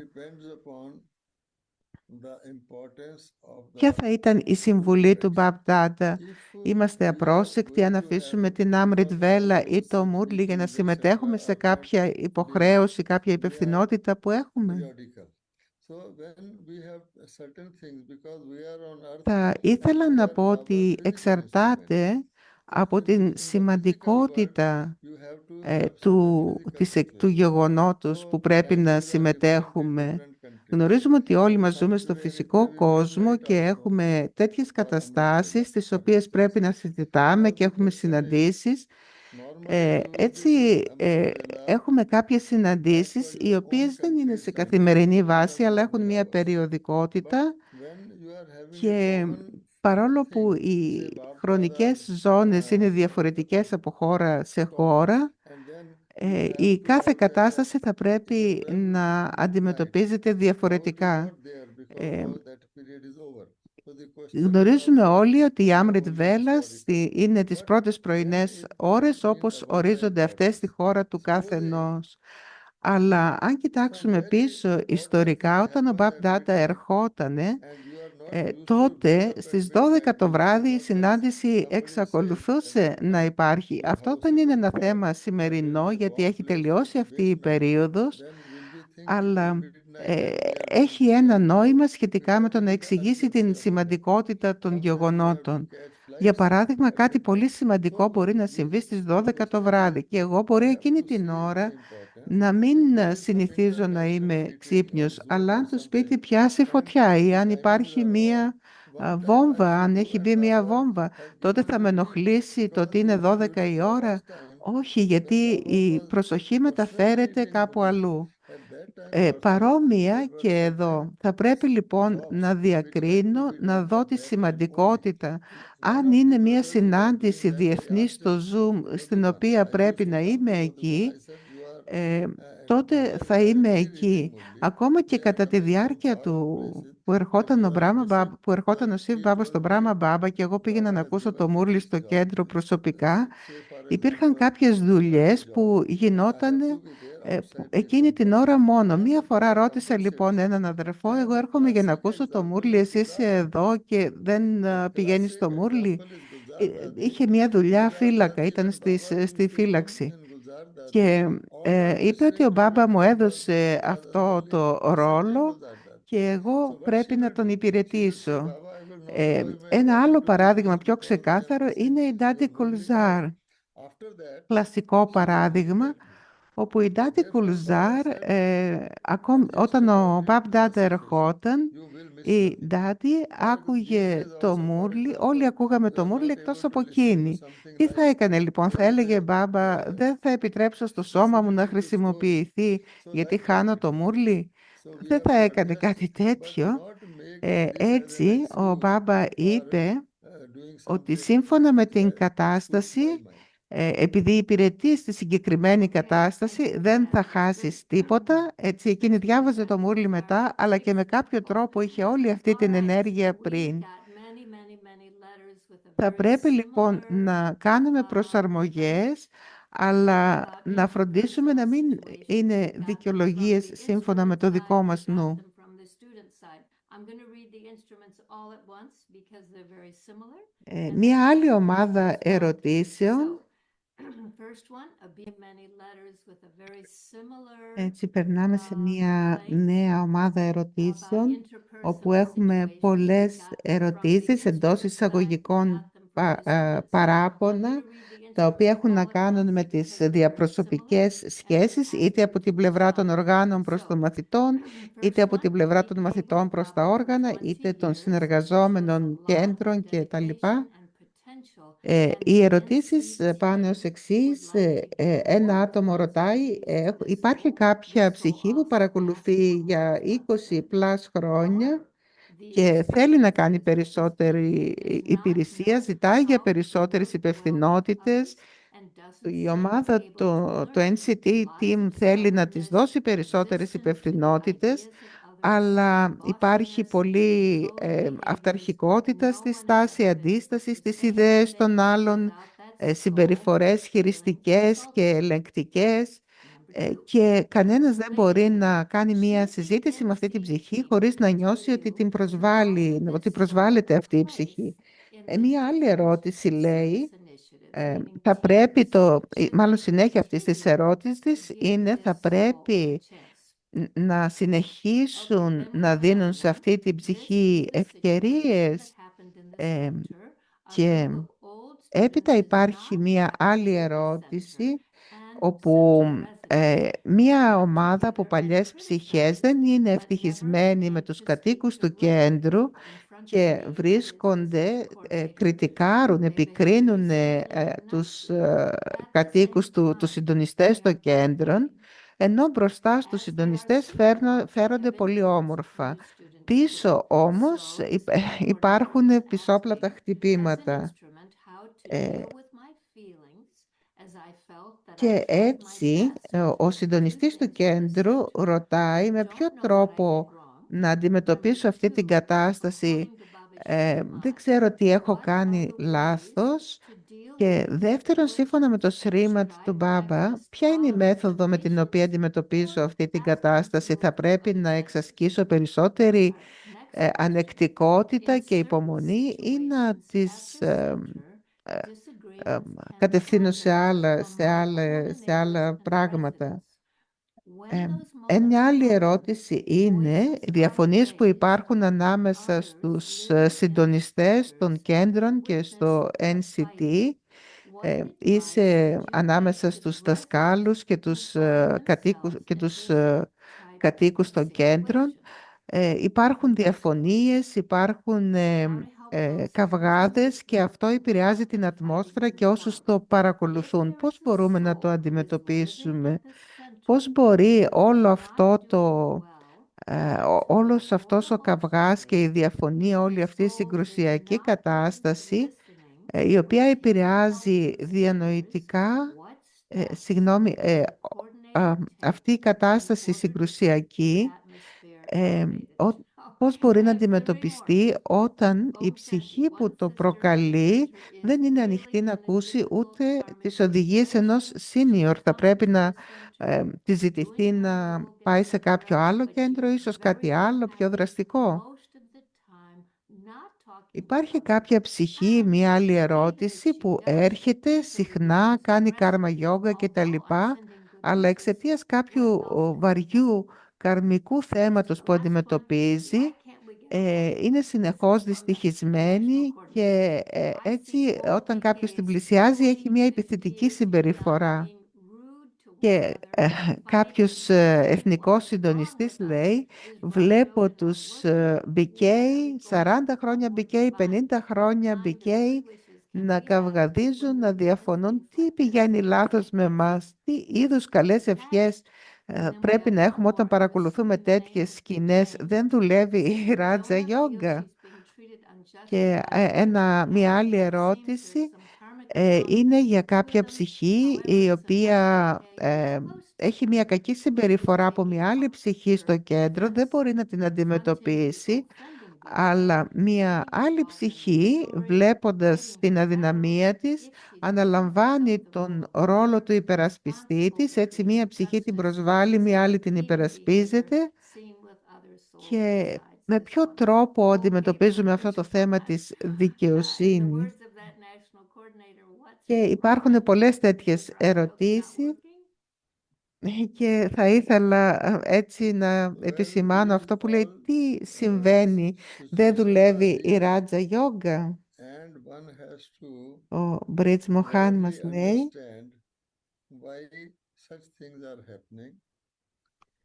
Ποια θα ήταν η συμβουλή του Μπαπ-Ντάντα? Είμαστε απρόσεκτοι αν αφήσουμε την Άμριτ Βέλα ή το Μουρλι για να συμμετέχουμε σε κάποια υποχρέωση, κάποια υπευθυνότητα που έχουμε? Θα ήθελα να πω ότι εξαρτάται από την σημαντικότητα του γεγονότος που πρέπει να συμμετέχουμε. Γνωρίζουμε ότι όλοι μας ζούμε στο φυσικό κόσμο και έχουμε τέτοιες καταστάσεις τις οποίες πρέπει να συζητάμε και έχουμε συναντήσεις. Έτσι έχουμε κάποιες συναντήσεις οι οποίες δεν είναι σε καθημερινή βάση αλλά έχουν μια περιοδικότητα, και παρόλο που οι χρονικές ζώνες είναι διαφορετικές από χώρα σε χώρα, Η κάθε κατάσταση θα It's a πρέπει να well-known fact. αντιμετωπίζεται Doubt is διαφορετικά. not there because Ε, now that period is over. So the question is Γνωρίζουμε also όλοι ότι η Άμριτ more Βέλας historical. είναι τις But πρώτες then πρωινές it might ώρες mean όπως about the ορίζονται αυτές στη importance. χώρα του Supposing καθενός. Αλλά αν some κοιτάξουμε very πίσω important thing ιστορικά, όταν ο happen Μπαμπ at Ντάντα midnight ερχότανε, and you are not used to get τότε up at στις 12 midnight το till βράδυ η 2 o'clock, συνάντηση somebody says at εξακολουθούσε να midnight υπάρχει. your Αυτό house δεν is είναι on ένα fire, θέμα but there is σημερινό, a γιατί warm έχει place in τελειώσει the αυτή η basement, περίοδος, then will we think it is αλλά midnight and we are doing έχει this ένα kind of work? νόημα It σχετικά με has το to να be done εξηγήσει την urgently after that. σημαντικότητα των Sometimes we have to γεγονότων. catch Για flights παράδειγμα, at κάτι πολύ midnight. σημαντικό So μπορεί να συμβεί this στις 12 το question is, βράδυ και εγώ μπορεί we have εκείνη to την see the ώρα importance. να μην If it is some συνηθίζω να international είμαι meeting or ξύπνιος, Zoom αλλά or αν το something, σπίτι πιάσει and φωτιά ή the αν timings υπάρχει are off, μία one time I βόμβα, should αν do έχει μπει and μία someone βόμβα, has τότε given θα me με grief ενοχλήσει το because ότι είναι you 12 did η the ώρα. last time Όχι, when γιατί someone η was προσοχή μεταφέρεται concentrating κάπου on this. αλλού. At that time person Παρόμοια said what και they did. εδώ. Θα πρέπει λοιπόν Jobs να which had to διακρίνω, be να done δω at τη that time only. σημαντικότητα. One Αν of the είναι μια brothers who was doing συνάντηση that, I διεθνή asked στο him, Zoom, στην Pradyuman, οποία I used πρέπει to να come είμαι to Pradyuman. I εκεί, said, you are ε, τότε θα είμαι very irritating εκεί. only. Ακόμα και There κατά when τη I come διάρκεια far του places, που if ερχόταν you ο, are missing, που ερχόταν ο like Σιβ he Μπάμπα στο told me, Μπράμα Μπάμπα και εγώ πήγαινα Baba να has ακούσω given το me Μούρλι this στο job. κέντρο προσωπικά, Say for υπήρχαν example, κάποιες he got a δουλειές job που and I γινόταν have to be there outside his εκείνη την office ώρα μόνο. and Μία the φορά Baba ρώτησα λοιπόν compensates me. έναν αδερφό, εγώ And the έρχομαι για να classic ακούσω το example Μούρλι, is εσύ είσαι Gulzar. εδώ και δεν The πηγαίνεις classic στο Μούρλι. example is Gulzar Dadi. Είχε μια δουλειά Gulzar φύλακα, Dadi, ήταν when Baba στη used to come φύλαξη. in Gulzar Dadi, Και all were είπε ότι ο listening to Μπάμπα him μου and was έδωσε αυτό only το accepting ρόλο Gulzar Dadi. και So εγώ what she πρέπει να will τον do? She will say, υπηρετήσω. Baba, I will not go in my Ένα office άλλο because παράδειγμα these πιο people who can ξεκάθαρο listen είναι η Ντάντι will hold me back. Κουλζάρ. After that, Κλασικό she will παράδειγμα, respect me. όπου η So Ντάντι therefore, Baba Κουλζάρ, said, όταν adjust ο about Μπαμπ the Ντάντα situation. ερχόταν, You will miss η your meeting. Ντάντι Like these άκουγε days το also, for Μούρλι, όλοι example, ακούγαμε you το are Μούρλι not εκτός able to από listen to εκείνη. something Τι θα like έκανε λοιπόν, θα there is έλεγε a Μπάμπα, δεν θα επιτρέψω στο σώμα μου να specificity to story. χρησιμοποιηθεί So γιατί like that χάνω it το is. Μούρλι. So we Δεν have θα to έκανε adjust, κάτι but τέτοιο. not make this as an Έτσι, ο excuse Μπάμπα for είπε doing ότι something σύμφωνα με which την suits κατάσταση, my mind. επειδή υπηρετεί στη συγκεκριμένη Okay, thank κατάσταση, you for δεν θα that. That's good. χάσεις τίποτα. Έτσι, εκείνη Thanks for the διάβαζε το Μούρλι μετά, αλλά και με κάποιο clarification. τρόπο είχε όλη αυτή All την right, ενέργεια we've πριν. got many letters with a Θα very πρέπει λοιπόν similar να κάνουμε προσαρμογές, αλλά about να φροντίσουμε να interpersonal μην situations. είναι We got them from δικαιολογίες the σύμφωνα με instrument το side, δικό we μας got νου. them from the student side. I'm going to read the instruments all at once because they're very similar. And then Μία we'll άλλη ομάδα respond. ερωτήσεων. So, first one, many letters with a very similar Έτσι περνάμε σε μία length νέα ομάδα about ερωτήσεων, όπου interpersonal έχουμε situations. We πολλές got them from the ερωτήσεις εντός instrument side, we εισαγωγικών got them from the student side. I'm παράπονα, going to read the τα οποία instruments έχουν να all at κάνουν once με because τις they're very similar, διαπροσωπικές and then σχέσεις, ask είτε you από to την πλευρά των respond. οργάνων προς των So, μαθητών, είτε first από την one, πλευρά we των played μαθητών with προς τα Baba for όργανα, 20 είτε των years. This shows a συνεργαζόμενων lot of κέντρων κτλ. dedication and potential and Οι immense ερωτήσεις deep πάνε ως spirit who would εξής. like to give Ένα more άτομο ρωτάει, responsibilities to this υπάρχει school. κάποια This school ψυχή που also asks παρακολουθεί for more για 20 responsibility. πλάς χρόνια The και θέλει να experience κάνει of this περισσότερη student is not υπηρεσία, knowing ζητάει για how to περισσότερες work well with υπευθυνότητες. others and doesn't Η seem ομάδα, able to το learn. NCT Lots Team of θέλει να της stubbornness, δώσει περισσότερες resistance to the υπευθυνότητες, ideas of others, αλλά υπάρχει bossiness, πολύ totally ignorance. αυταρχικότητα No στη one has στάση been able to αντίσταση στις say ιδέες των anything άλλων, without that soul συμπεριφορές feeling χειριστικές και consulted. ελεγκτικές, Number two, και κανένας δεν lady μπορεί two, να κάνει μία should the συζήτηση με αυτή την ψυχή NCT χωρίς να νιώσει continue ότι την to offer προσβάλλει, ότι this soul προσβάλλεται αυτή a η place ψυχή. in the Μία άλλη different ερώτηση λέει, service initiatives, meaning θα πρέπει teams, should μάλλον they συνέχεια αυτής της continue to ερώτησης give είναι, this θα soul a πρέπει chance? να Okay, συνεχίσουν then we να have another δίνουν σε one. αυτή την This ψυχή is a situation that ευκαιρίες. happened in the ε, center. A και group of old έπειτα students did υπάρχει not μία άλλη practice in the center, ερώτηση, and όπου center residents μία got ομάδα από together and παλιές ψυχές criticized, δεν είναι but never ευτυχισμένοι με began τους to speak κατοίκους του directly κέντρου in front of και me, that is the βρίσκονται, school coordinator. κριτικάρουν, They behaved επικρίνουν reasonably and τους nicely. At the κατοίκους same τους time, they συντονιστές των are κέντρων, coordinating. ενώ μπροστά στους As they are συντονιστές small, they φέρονται have πολύ influenced όμορφα. new students too. Πίσω όμως So the school coordinator was υπάρχουν asking, πισόπλατα as an χτυπήματα. instrument, how to Ε, deal with my feelings as Και έτσι ο συντονιστής του κέντρου ρωτάει με ποιο τρόπο να αντιμετωπίσω αυτή την κατάσταση. Δεν ξέρω τι έχω κάνει λάθος. Και δεύτερον, σύμφωνα με το Σρίμαντ του Μπάμπα, ποια είναι η μέθοδο με την οποία αντιμετωπίζω αυτή την κατάσταση? Θα πρέπει να εξασκήσω περισσότερη ανεκτικότητα και υπομονή ή να τις ε, ε, κατευθύνω σε άλλα πράγματα? Μια άλλη ερώτηση είναι οι διαφωνίες που υπάρχουν ανάμεσα στους συντονιστές των κέντρων και στο NCT ή ανάμεσα στους δασκάλους και τους κατοίκους των κέντρων. Υπάρχουν διαφωνίες, υπάρχουν καυγάδες και αυτό επηρεάζει την ατμόσφαιρα και όσους το παρακολουθούν. Πώς μπορούμε να το αντιμετωπίσουμε? Πώς μπορεί όλος αυτός ο καυγάς και η διαφωνία, όλη αυτή η συγκρουσιακή κατάσταση, η οποία επηρεάζει διανοητικά, συγγνώμη, αυτή η κατάσταση συγκρουσιακή, πώς μπορεί να αντιμετωπιστεί όταν η ψυχή που το προκαλεί δεν είναι ανοιχτή να ακούσει ούτε τις οδηγίες ενός senior? Θα πρέπει να τη ζητηθεί να πάει σε κάποιο άλλο κέντρο, ίσως κάτι άλλο πιο δραστικό. Υπάρχει κάποια ψυχή, μία άλλη ερώτηση, που έρχεται συχνά, κάνει κάρμα γιόγκα και τα λοιπά, αλλά εξαιτίας κάποιου βαριού καρμικού θέματος που αντιμετωπίζει, είναι συνεχώς δυστυχισμένη και έτσι όταν κάποιος την πλησιάζει έχει μια επιθετική συμπεριφορά. Και κάποιος εθνικός συντονιστής λέει: βλέπω τους BK, 40 χρόνια BK, 50 χρόνια BK να καυγαδίζουν, να διαφωνούν. Τι πηγαίνει λάθος με μας? Τι είδους καλές ευχές πρέπει να έχουμε όταν παρακολουθούμε τέτοιες σκηνές? Δεν δουλεύει η Ράτζα Γιόγκα? Και μια άλλη ερώτηση είναι για κάποια ψυχή η οποία έχει μια κακή συμπεριφορά από μια άλλη ψυχή στο κέντρο, δεν μπορεί να την αντιμετωπίσει, αλλά μια άλλη ψυχή, βλέποντας την αδυναμία της, αναλαμβάνει τον ρόλο του υπερασπιστή της. Έτσι μια ψυχή την προσβάλλει, μια άλλη την υπερασπίζεται. Και με ποιο τρόπο αντιμετωπίζουμε αυτό το θέμα της δικαιοσύνης? Και υπάρχουν πολλές τέτοιες ερωτήσεις και θα ήθελα έτσι να επισημάνω αυτό που λέει: τι συμβαίνει, δεν δουλεύει η Ράτζα Γιόγκα? Ο Μπρίτς Μοχάν μας λέει: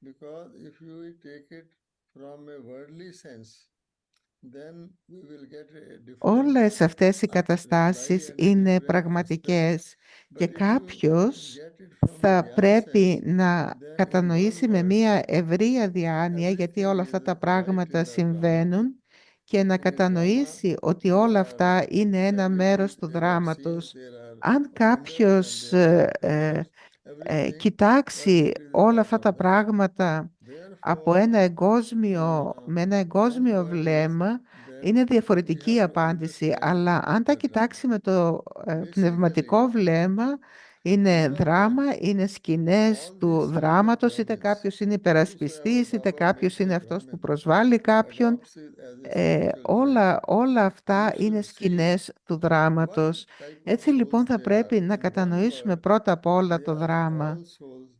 because if you take it from a worldly sense, then we will get a different όλες αυτές οι καταστάσεις είναι πραγματικές και κάποιος θα πρέπει να κατανοήσει με μία ευρεία διάνοια γιατί όλα αυτά τα πράγματα συμβαίνουν και να κατανοήσει ότι όλα αυτά είναι ένα μέρος του δράματος. Αν κάποιος κοιτάξει όλα αυτά τα πράγματα με ένα εγκόσμιο βλέμμα, είναι διαφορετική η απάντηση. Αλλά αν τα κοιτάξει με το πνευματικό βλέμμα, είναι δράμα, είναι σκηνές του δράματος, είτε κάποιος είναι υπερασπιστής, είτε κάποιος είναι αυτός που προσβάλλει κάποιον. Όλα αυτά είναι σκηνές του δράματος. Έτσι λοιπόν θα πρέπει να κατανοήσουμε πρώτα απ' όλα το δράμα.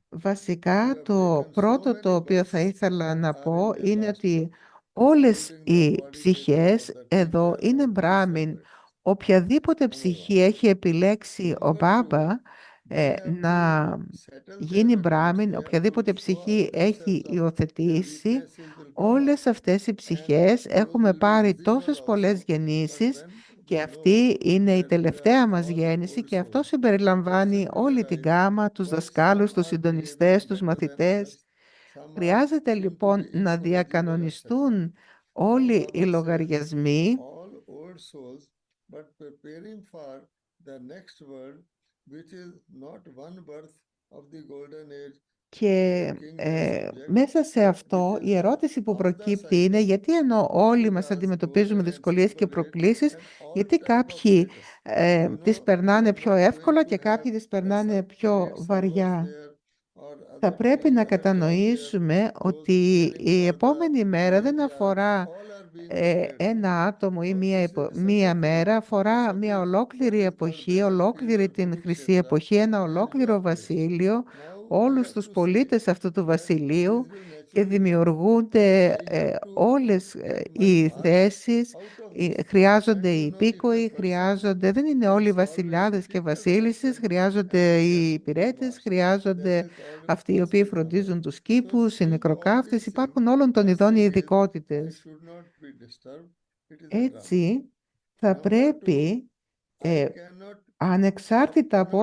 Βασικά το πρώτο το οποίο θα ήθελα να πω είναι ότι όλες οι ψυχές εδώ είναι Μπράμιν. Οποιαδήποτε ψυχή έχει επιλέξει ο Μπάμπα να γίνει Μπράμιν, οποιαδήποτε ψυχή έχει υιοθετήσει, όλες αυτές οι ψυχές έχουμε πάρει τόσες πολλές γεννήσεις και αυτή είναι η τελευταία μας γέννηση και αυτό συμπεριλαμβάνει όλη την γάμα, τους δασκάλους, τους συντονιστές, τους μαθητές. Χρειάζεται λοιπόν να διακανονιστούν όλοι οι λογαριασμοί which is not one birth of the golden age which the Και king may subject, μέσα σε but which αυτό is η ερώτηση που of the προκύπτει είναι cycle. γιατί ενώ όλοι μας Buddhas αντιμετωπίζουμε golden and δυσκολίες και simple age προκλήσεις, and all γιατί type of κάποιοι status. τις περνάνε You are πιο not going εύκολα to και have κάποιοι τις a περνάνε πιο serpent symbols βαριά. there or Θα other πρέπει να other class there, κατανοήσουμε those ότι caring η for the επόμενη μέρα δεν graveyard, αφορά all are being prepared for. ένα άτομο ή So this is such μία a thing, μέρα, αφορά such μία a what ολόκληρη is called εποχή, ολόκληρη battlefield την Χρυσή Kurukshetra Εποχή, ένα and you ολόκληρο are placed. βασίλειο, Now we όλους have τους to see πολίτες αυτού του that βασιλείου, this will και naturally come. δημιουργούνται I have to όλες take my οι path θέσεις, out of this. χρειάζονται And οι if a υπήκοοι, person δεν είναι όλοι οι gets already βασιλιάδες και fit as a βασίλισσες, person χρειάζονται and οι can be υπηρέτες, bossed, then χρειάζονται is called αυτοί οι οποίοι bossy ruler. φροντίζουν τους So κήπους, οι seeing all νεκροκάφτες, these things, υπάρχουν όλων των first ειδών οι thing is I ειδικότητες. should not be disturbed. It is a drama. Έτσι, θα Number two, πρέπει I ε, cannot ανεξάρτητα από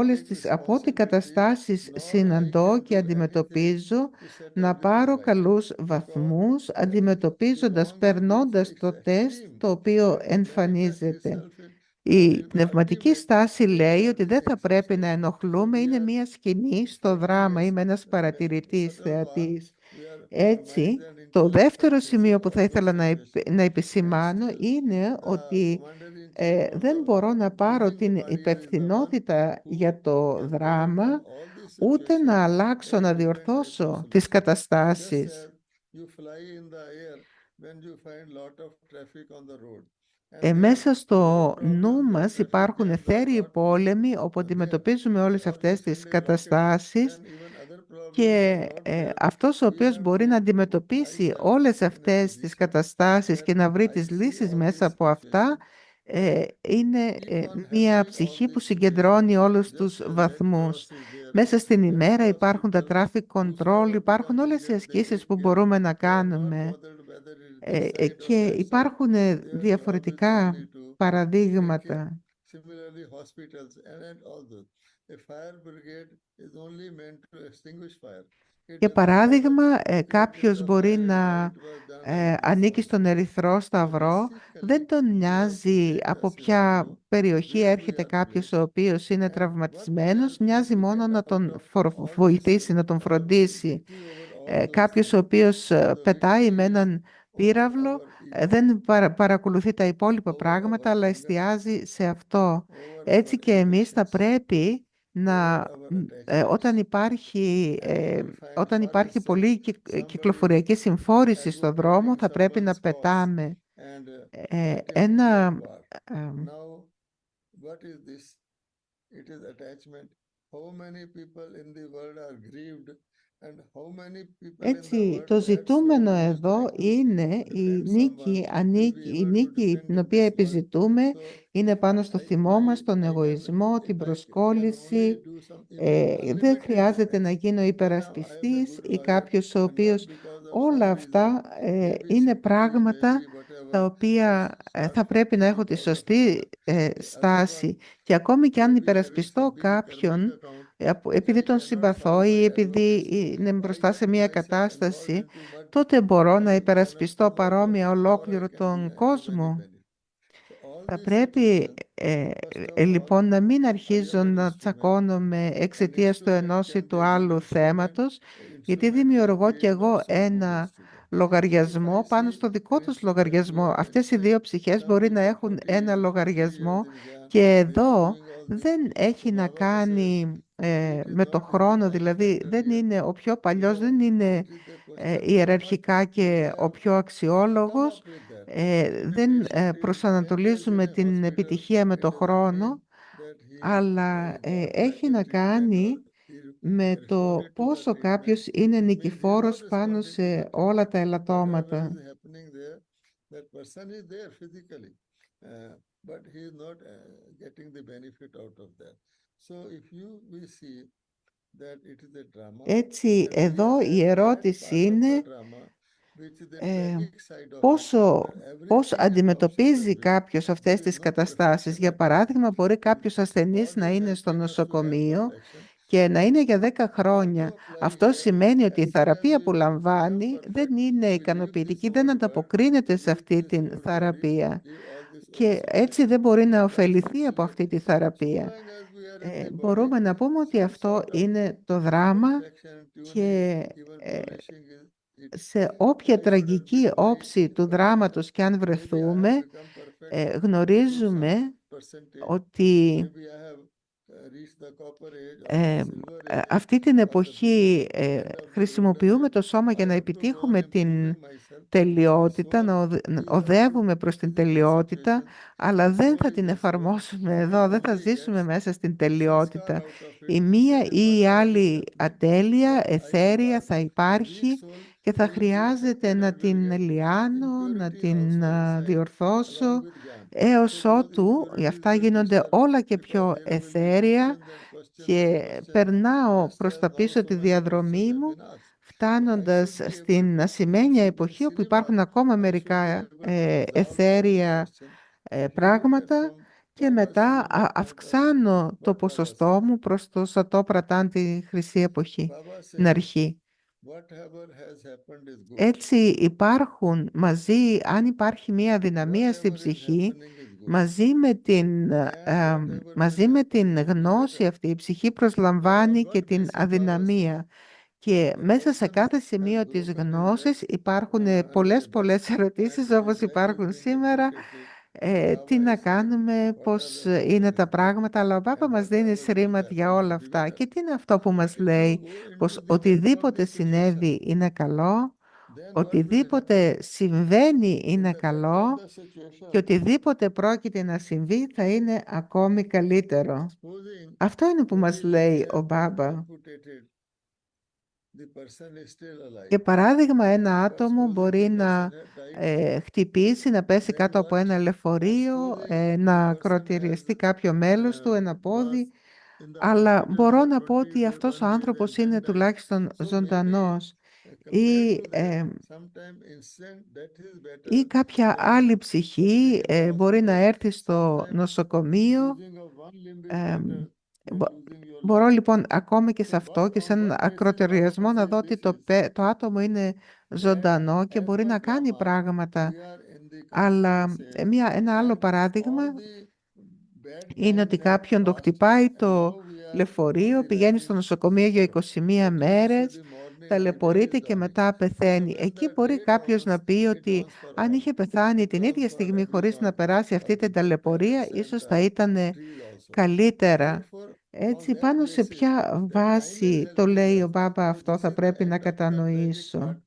από ό,τι responsibility, καταστάσεις nor I συναντώ can και do anything αντιμετωπίζω, to set να everything πάρω right. καλούς Because βαθμούς, the αντιμετωπίζοντας, wrong will be περνώντας το τεστ extreme το οποίο and manifest εμφανίζεται. itself in Η the πνευματική ultimate στάση λέει ότι δεν reality θα πρέπει να existence. So ενοχλούμε, we είναι are μία σκηνή στο δράμα, spectators, είμαι ένας παρατηρητής, subtle path. θεατής. We are Έτσι, minds and το intellect are δεύτερο σημείο facing που θα all those ήθελα situations. να And επισημάνω still, είναι the ότι commander-in-chief or δεν the μπορώ να πάρω ruling την warrior is the one υπευθυνότητα who για το can δράμα, overcome all these ούτε situations να in αλλάξω, a να different type of διορθώσω τις solution. Just καταστάσεις. as you fly in the air when you find lot of traffic on the road. And there Μέσα are στο problems, νου there are μας traffic υπάρχουν jams, there are ευθέριοι lot many πόλεμοι όπου there. αντιμετωπίζουμε όλες Or you αυτές τις send a rocket, καταστάσεις, then even other problems are και not there. αυτός ο We οποίος have μπορεί to να put αντιμετωπίσει myself όλες in a αυτές τις position καταστάσεις that και να βρει I τις see λύσεις all μέσα these από αυτά, situations and είναι keep on μία handling all ψυχή που these situations. συγκεντρώνει όλους Just τους as Red βαθμούς. Cross is there, Μέσα στην Red ημέρα Cross υπάρχουν τα people traffic who fly control, up to the υπάρχουν όλες οι billion, they ασκήσεις take που care. μπορούμε να They are not κάνουμε. bothered whether it is this side or Και that side. υπάρχουν Their job is διαφορετικά only to take care. παραδείγματα. Similarly, hospitals and all those. A fire brigade is only meant to extinguish fire. It Για does not bother παράδειγμα, what is κάποιος the μπορεί fire, why να it was done, and who ανήκει caused στον it. Ερυθρό So Σταυρό, basically, δεν τον we have to νοιάζει take the από ποια scenario περιοχή where we έρχεται are κάποιος ο placed οποίος είναι and what we are τραυματισμένος, going νοιάζει to μόνο get να out τον of all this, βοηθήσει, να τον φροντίσει. victory over all those Κάποιος ο things. οποίος So the πετάει με victory is έναν over πύραυλο, our ego, δεν παρακολουθεί τα υπόλοιπα over our πράγματα, αλλά anger, εστιάζει σε αυτό. over Έτσι our και εμείς θα impatience, πρέπει over να, our attachments. And you will find, όταν for υπάρχει instance, πολλή somebody κυκλοφοριακή συμφόρηση στο δρόμο, advocating θα πρέπει να someone's cause πετάμε and ε, getting ένα blood bath. ε, Now, what is this? It is attachment. How many people in the world are grieved and how many people in the Έτσι, world το that soul ζητούμενο who is εδώ trying to είναι η defend someone will be η able to νίκη defend την in οποία this world. επιζητούμε So είναι if πάνω στο θυμό μας, τον εγωισμό, την I can only προσκόλληση. do some Δεν limited χρειάζεται να defense. γίνω Then I am a υπερασπιστής good ή lawyer κάποιος ο and not οποίος, because of όλα some reason, αυτά maybe είναι sympathy, πράγματα maybe τα whatever, I οποία start θα πρέπει να fighting έχω it τη out of nowhere. σωστή The other one στάση. Και ακόμη και αν may be having υπερασπιστώ some big karmic κάποιον, account, which επειδή I τον cannot συμπαθώ fight by ή επειδή advocacy. είναι I μπροστά σε get μια myself involved κατάσταση, into what τότε μπορώ να I cannot υπερασπιστώ come out of, παρόμοια nor I ολόκληρο can τον give any κόσμο. benefit. So all Θα these πρέπει situations, first of all, λοιπόν να μην I αρχίζω am an να instrument. τσακώνομαι An εξαιτίας του instrument ενός ή can be του a good άλλου instrument. θέματος, An γιατί instrument can δημιουργώ κι be not εγώ so good ένα instrument. So if I λογαριασμό πάνω see στο δικό two τους instruments, we λογαριασμό. are Αυτές οι mentioning δύο ψυχές some μπορεί να people έχουν 40 ένα years, 50 years λογαριασμό in Gyan, και they are εδώ doing all this. δεν So έχει να Baba says, κάνει it is με το not between χρόνο, 90 δηλαδή and 100 δεν years. είναι ο πιο παλιός, δεν είναι It is the question what ιεραρχικά we και ο have πιο come αξιόλογος. up with that. A Δεν patient is engaged in προσανατολίζουμε a την hospital, επιτυχία με it το doesn't mean χρόνο, that he αλλά got the έχει να treatment or κάνει he με το responded to the πόσο treatment. κάποιος είναι It means he is not νικηφόρος πάνω responding to the σε όλα treatment. τα Whatever ελαττώματα. is happening there, that person is there physically, but he is not getting the benefit out of that. So if we see that it is a drama, Έτσι, and we εδώ are η at that ερώτηση part of the είναι drama, which is the ε, tragic side of it, πώς where everything is αντιμετωπίζει topsy-turvy. κάποιος There αυτές is τις no καταστάσεις. perfection Για at all. παράδειγμα, μπορεί κάποιος ασθενής God να is είναι στο helping us to have νοσοκομείο perfection. και να είναι για 10 What to χρόνια. apply Αυτό here, σημαίνει ότι η as soon as θεραπεία που we want to have λαμβάνει perfect, δεν είναι we leave this ικανοποιητική, δεν old world, ανταποκρίνεται σε leave αυτή this την old body, θεραπεία. leave all this και έτσι δεν μπορεί να ωφεληθεί από αυτή τη θεραπεία. Μπορούμε να πούμε ότι αυτό είναι το δράμα και σε όποια τραγική όψη του δράματος και αν βρεθούμε, γνωρίζουμε ότι αυτή την εποχή χρησιμοποιούμε το σώμα για να επιτύχουμε την τελειότητα, να οδεύουμε προς την τελειότητα, αλλά δεν θα την εφαρμόσουμε εδώ, δεν θα ζήσουμε μέσα στην τελειότητα. Η μία ή η άλλη ατέλεια, εθέρεια θα υπάρχει και θα χρειάζεται να την λιάνω, να την διορθώσω, έως ότου αυτά γίνονται όλα και πιο εθέρεια και περνάω προς τα πίσω τη διαδρομή μου, φτάνοντας στην ασημένια εποχή όπου υπάρχουν ακόμα μερικά εθέρια πράγματα και μετά αυξάνω το ποσοστό μου προς το σατόπραταν τη χρυσή εποχή, την αρχή. Έτσι υπάρχουν μαζί, αν υπάρχει μία αδυναμία στην ψυχή, μαζί με την γνώση αυτή, η ψυχή προσλαμβάνει και την αδυναμία. Και μέσα σε κάθε σημείο της γνώσης υπάρχουν πολλές ερωτήσεις όπως υπάρχουν σήμερα. Τι να κάνουμε, πώς είναι τα πράγματα, αλλά ο Πάπα μας δίνει σρήματ για όλα αυτά. Και τι είναι αυτό που μας λέει, πως οτιδήποτε συνέβη είναι καλό, οτιδήποτε συμβαίνει είναι καλό και οτιδήποτε πρόκειται να συμβεί θα είναι ακόμη καλύτερο. Αυτό είναι που μας λέει ο Μπάμπα. Για παράδειγμα, ένα άτομο μπορεί να χτυπήσει, να πέσει κάτω από ένα λεωφορείο, να ακροτηριαστεί κάποιο μέλος του, ένα πόδι, αλλά μπορώ να πω ότι αυτός ο άνθρωπος είναι τουλάχιστον ζωντανός ή κάποια άλλη ψυχή μπορεί να έρθει στο νοσοκομείο. Μπορώ λοιπόν ακόμη και σε αυτό και σε έναν ακροτεριασμό να δω ότι το άτομο είναι ζωντανό και μπορεί να κάνει πράγματα. Αλλά ένα άλλο παράδειγμα είναι ότι κάποιον το χτυπάει το λεωφορείο, πηγαίνει στο νοσοκομείο για 21 μέρες, ταλαιπωρείται και μετά πεθαίνει. Εκεί μπορεί κάποιος να πει ότι αν είχε πεθάνει την ίδια στιγμή χωρίς να περάσει αυτή την ταλαιπωρία, ίσως θα ήταν καλύτερα. Έτσι, πάνω σε ποια βάση το λέει ο Μπάμπα αυτό θα πρέπει να κατανοήσω.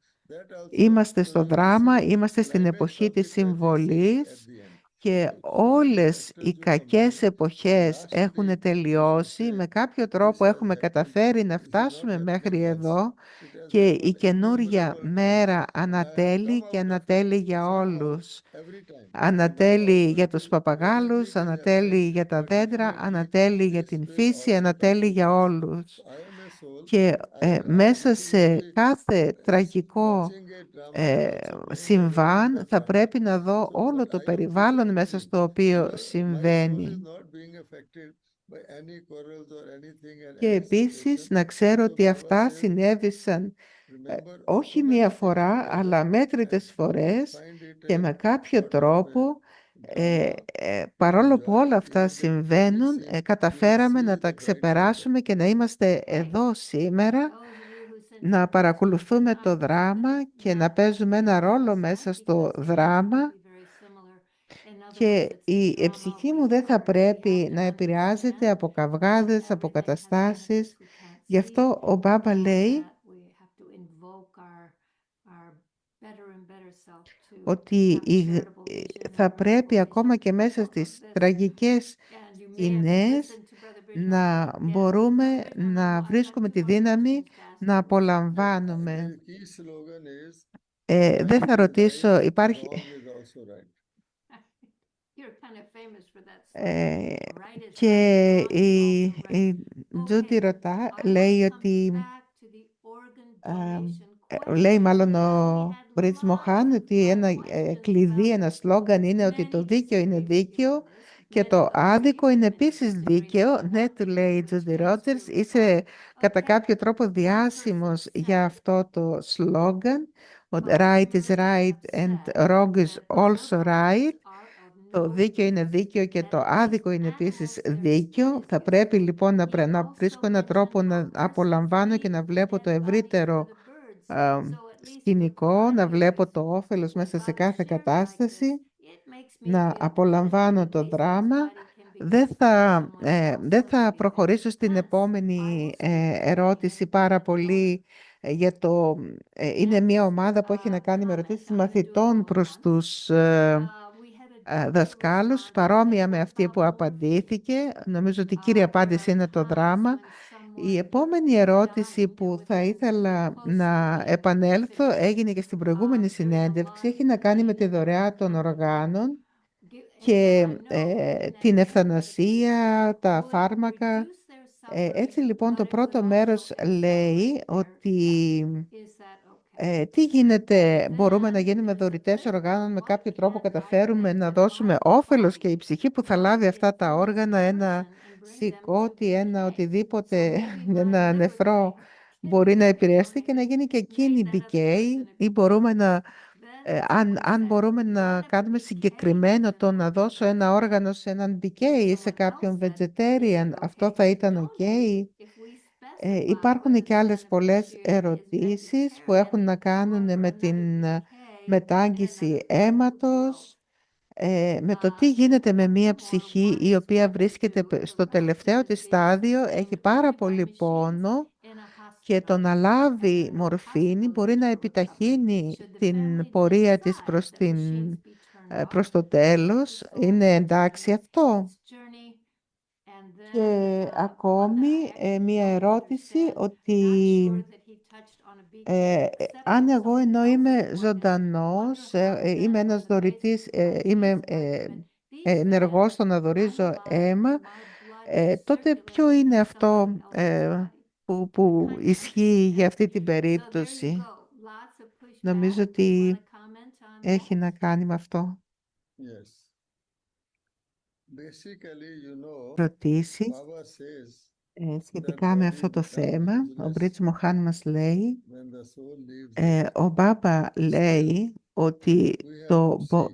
Είμαστε στο δράμα, είμαστε στην εποχή της συμβολής και όλες οι κακές εποχές έχουν τελειώσει. Με κάποιο τρόπο έχουμε καταφέρει να φτάσουμε μέχρι εδώ και η καινούρια μέρα ανατέλει και ανατέλει για όλους. Ανατέλει για τους παπαγάλους, ανατέλει για τα δέντρα, ανατέλει για την φύση, ανατέλει για όλους. Και μέσα σε κάθε τραγικό συμβάν θα πρέπει να δω όλο το περιβάλλον μέσα στο οποίο συμβαίνει. Και επίσης να ξέρω ότι αυτά συνέβησαν όχι μία φορά, αλλά μέτρητες φορές και με κάποιο τρόπο, παρόλο που όλα αυτά συμβαίνουν, καταφέραμε να τα ξεπεράσουμε και να είμαστε εδώ σήμερα, να παρακολουθούμε το δράμα και να παίζουμε ένα ρόλο μέσα στο δράμα. Και η ψυχή μου δεν θα πρέπει να επηρεάζεται από καυγάδες, από καταστάσεις. Γι' αυτό ο Μπάμπα λέει ότι θα πρέπει ακόμα και μέσα στις τραγικές σκηνές να μπορούμε να βρίσκουμε τη δύναμη να απολαμβάνουμε. Δεν θα ρωτήσω, υπάρχει... και η Τζούντι ρωτά, λέει ότι λέει μάλλον ο Μπρίτς Μοχάν ότι ένα κλειδί, ένα σλόγγαν είναι ότι το δίκαιο είναι δίκαιο και το άδικο είναι επίσης δίκαιο. Ναι, του λέει η Τζούντι Ρότζερς, είσαι κατά κάποιο τρόπο διάσημος για αυτό το σλόγγαν, ότι right is right and wrong is also right. Το δίκαιο είναι δίκαιο και το άδικο είναι επίσης δίκαιο. Θα πρέπει λοιπόν να βρίσκω έναν τρόπο να απολαμβάνω και να βλέπω το ευρύτερο α, σκηνικό, να βλέπω το όφελος μέσα σε κάθε κατάσταση, να απολαμβάνω το δράμα. Δεν θα προχωρήσω στην επόμενη ερώτηση πάρα πολύ για το... είναι μια ομάδα που έχει να κάνει με ερωτήσεις μαθητών προς τους δασκάλους, παρόμοια με αυτή που απαντήθηκε. Νομίζω ότι η κύρια απάντηση είναι το δράμα. Η επόμενη ερώτηση που θα ήθελα να επανέλθω έγινε και στην προηγούμενη συνέντευξη. Έχει να κάνει με τη δωρεά των οργάνων και την ευθανασία, τα φάρμακα. Έτσι λοιπόν το πρώτο μέρος λέει ότι τι γίνεται, μπορούμε να γίνουμε δωρητές οργάνων με κάποιο τρόπο, καταφέρουμε να δώσουμε όφελος και η ψυχή που θα λάβει αυτά τα όργανα, ένα σηκώτη, ένα οτιδήποτε, ένα νεφρό, μπορεί να επηρεαστεί και να γίνει και εκείνη BK, ή μπορούμε να, αν μπορούμε να κάνουμε συγκεκριμένο το να δώσω ένα όργανο σε έναν BK ή σε κάποιον vegetarian, αυτό θα ήταν OK. Υπάρχουν και άλλες πολλές ερωτήσεις που έχουν να κάνουν με την μετάγγιση αίματος, με το τι γίνεται με μία ψυχή η οποία βρίσκεται στο τελευταίο της στάδιο, έχει πάρα πολύ πόνο και το να λάβει μορφήνη μπορεί να επιταχύνει την πορεία της προς το τέλος. Είναι εντάξει αυτό? Και ακόμη μία ερώτηση ότι αν εγώ ενώ είμαι ζωντανός, είμαι ένας δωρητής, είμαι ενεργός στο να δωρίζω αίμα, τότε ποιο είναι αυτό που ισχύει για αυτή την περίπτωση? Νομίζω ότι έχει να κάνει με αυτό. Yes. Basically, Ρωτήσεις Baba says σχετικά με αυτό το θέμα. Ο Μπρίτς Μοχάν μας λέει, when the soul leaves ο Μπάμπα λέει ότι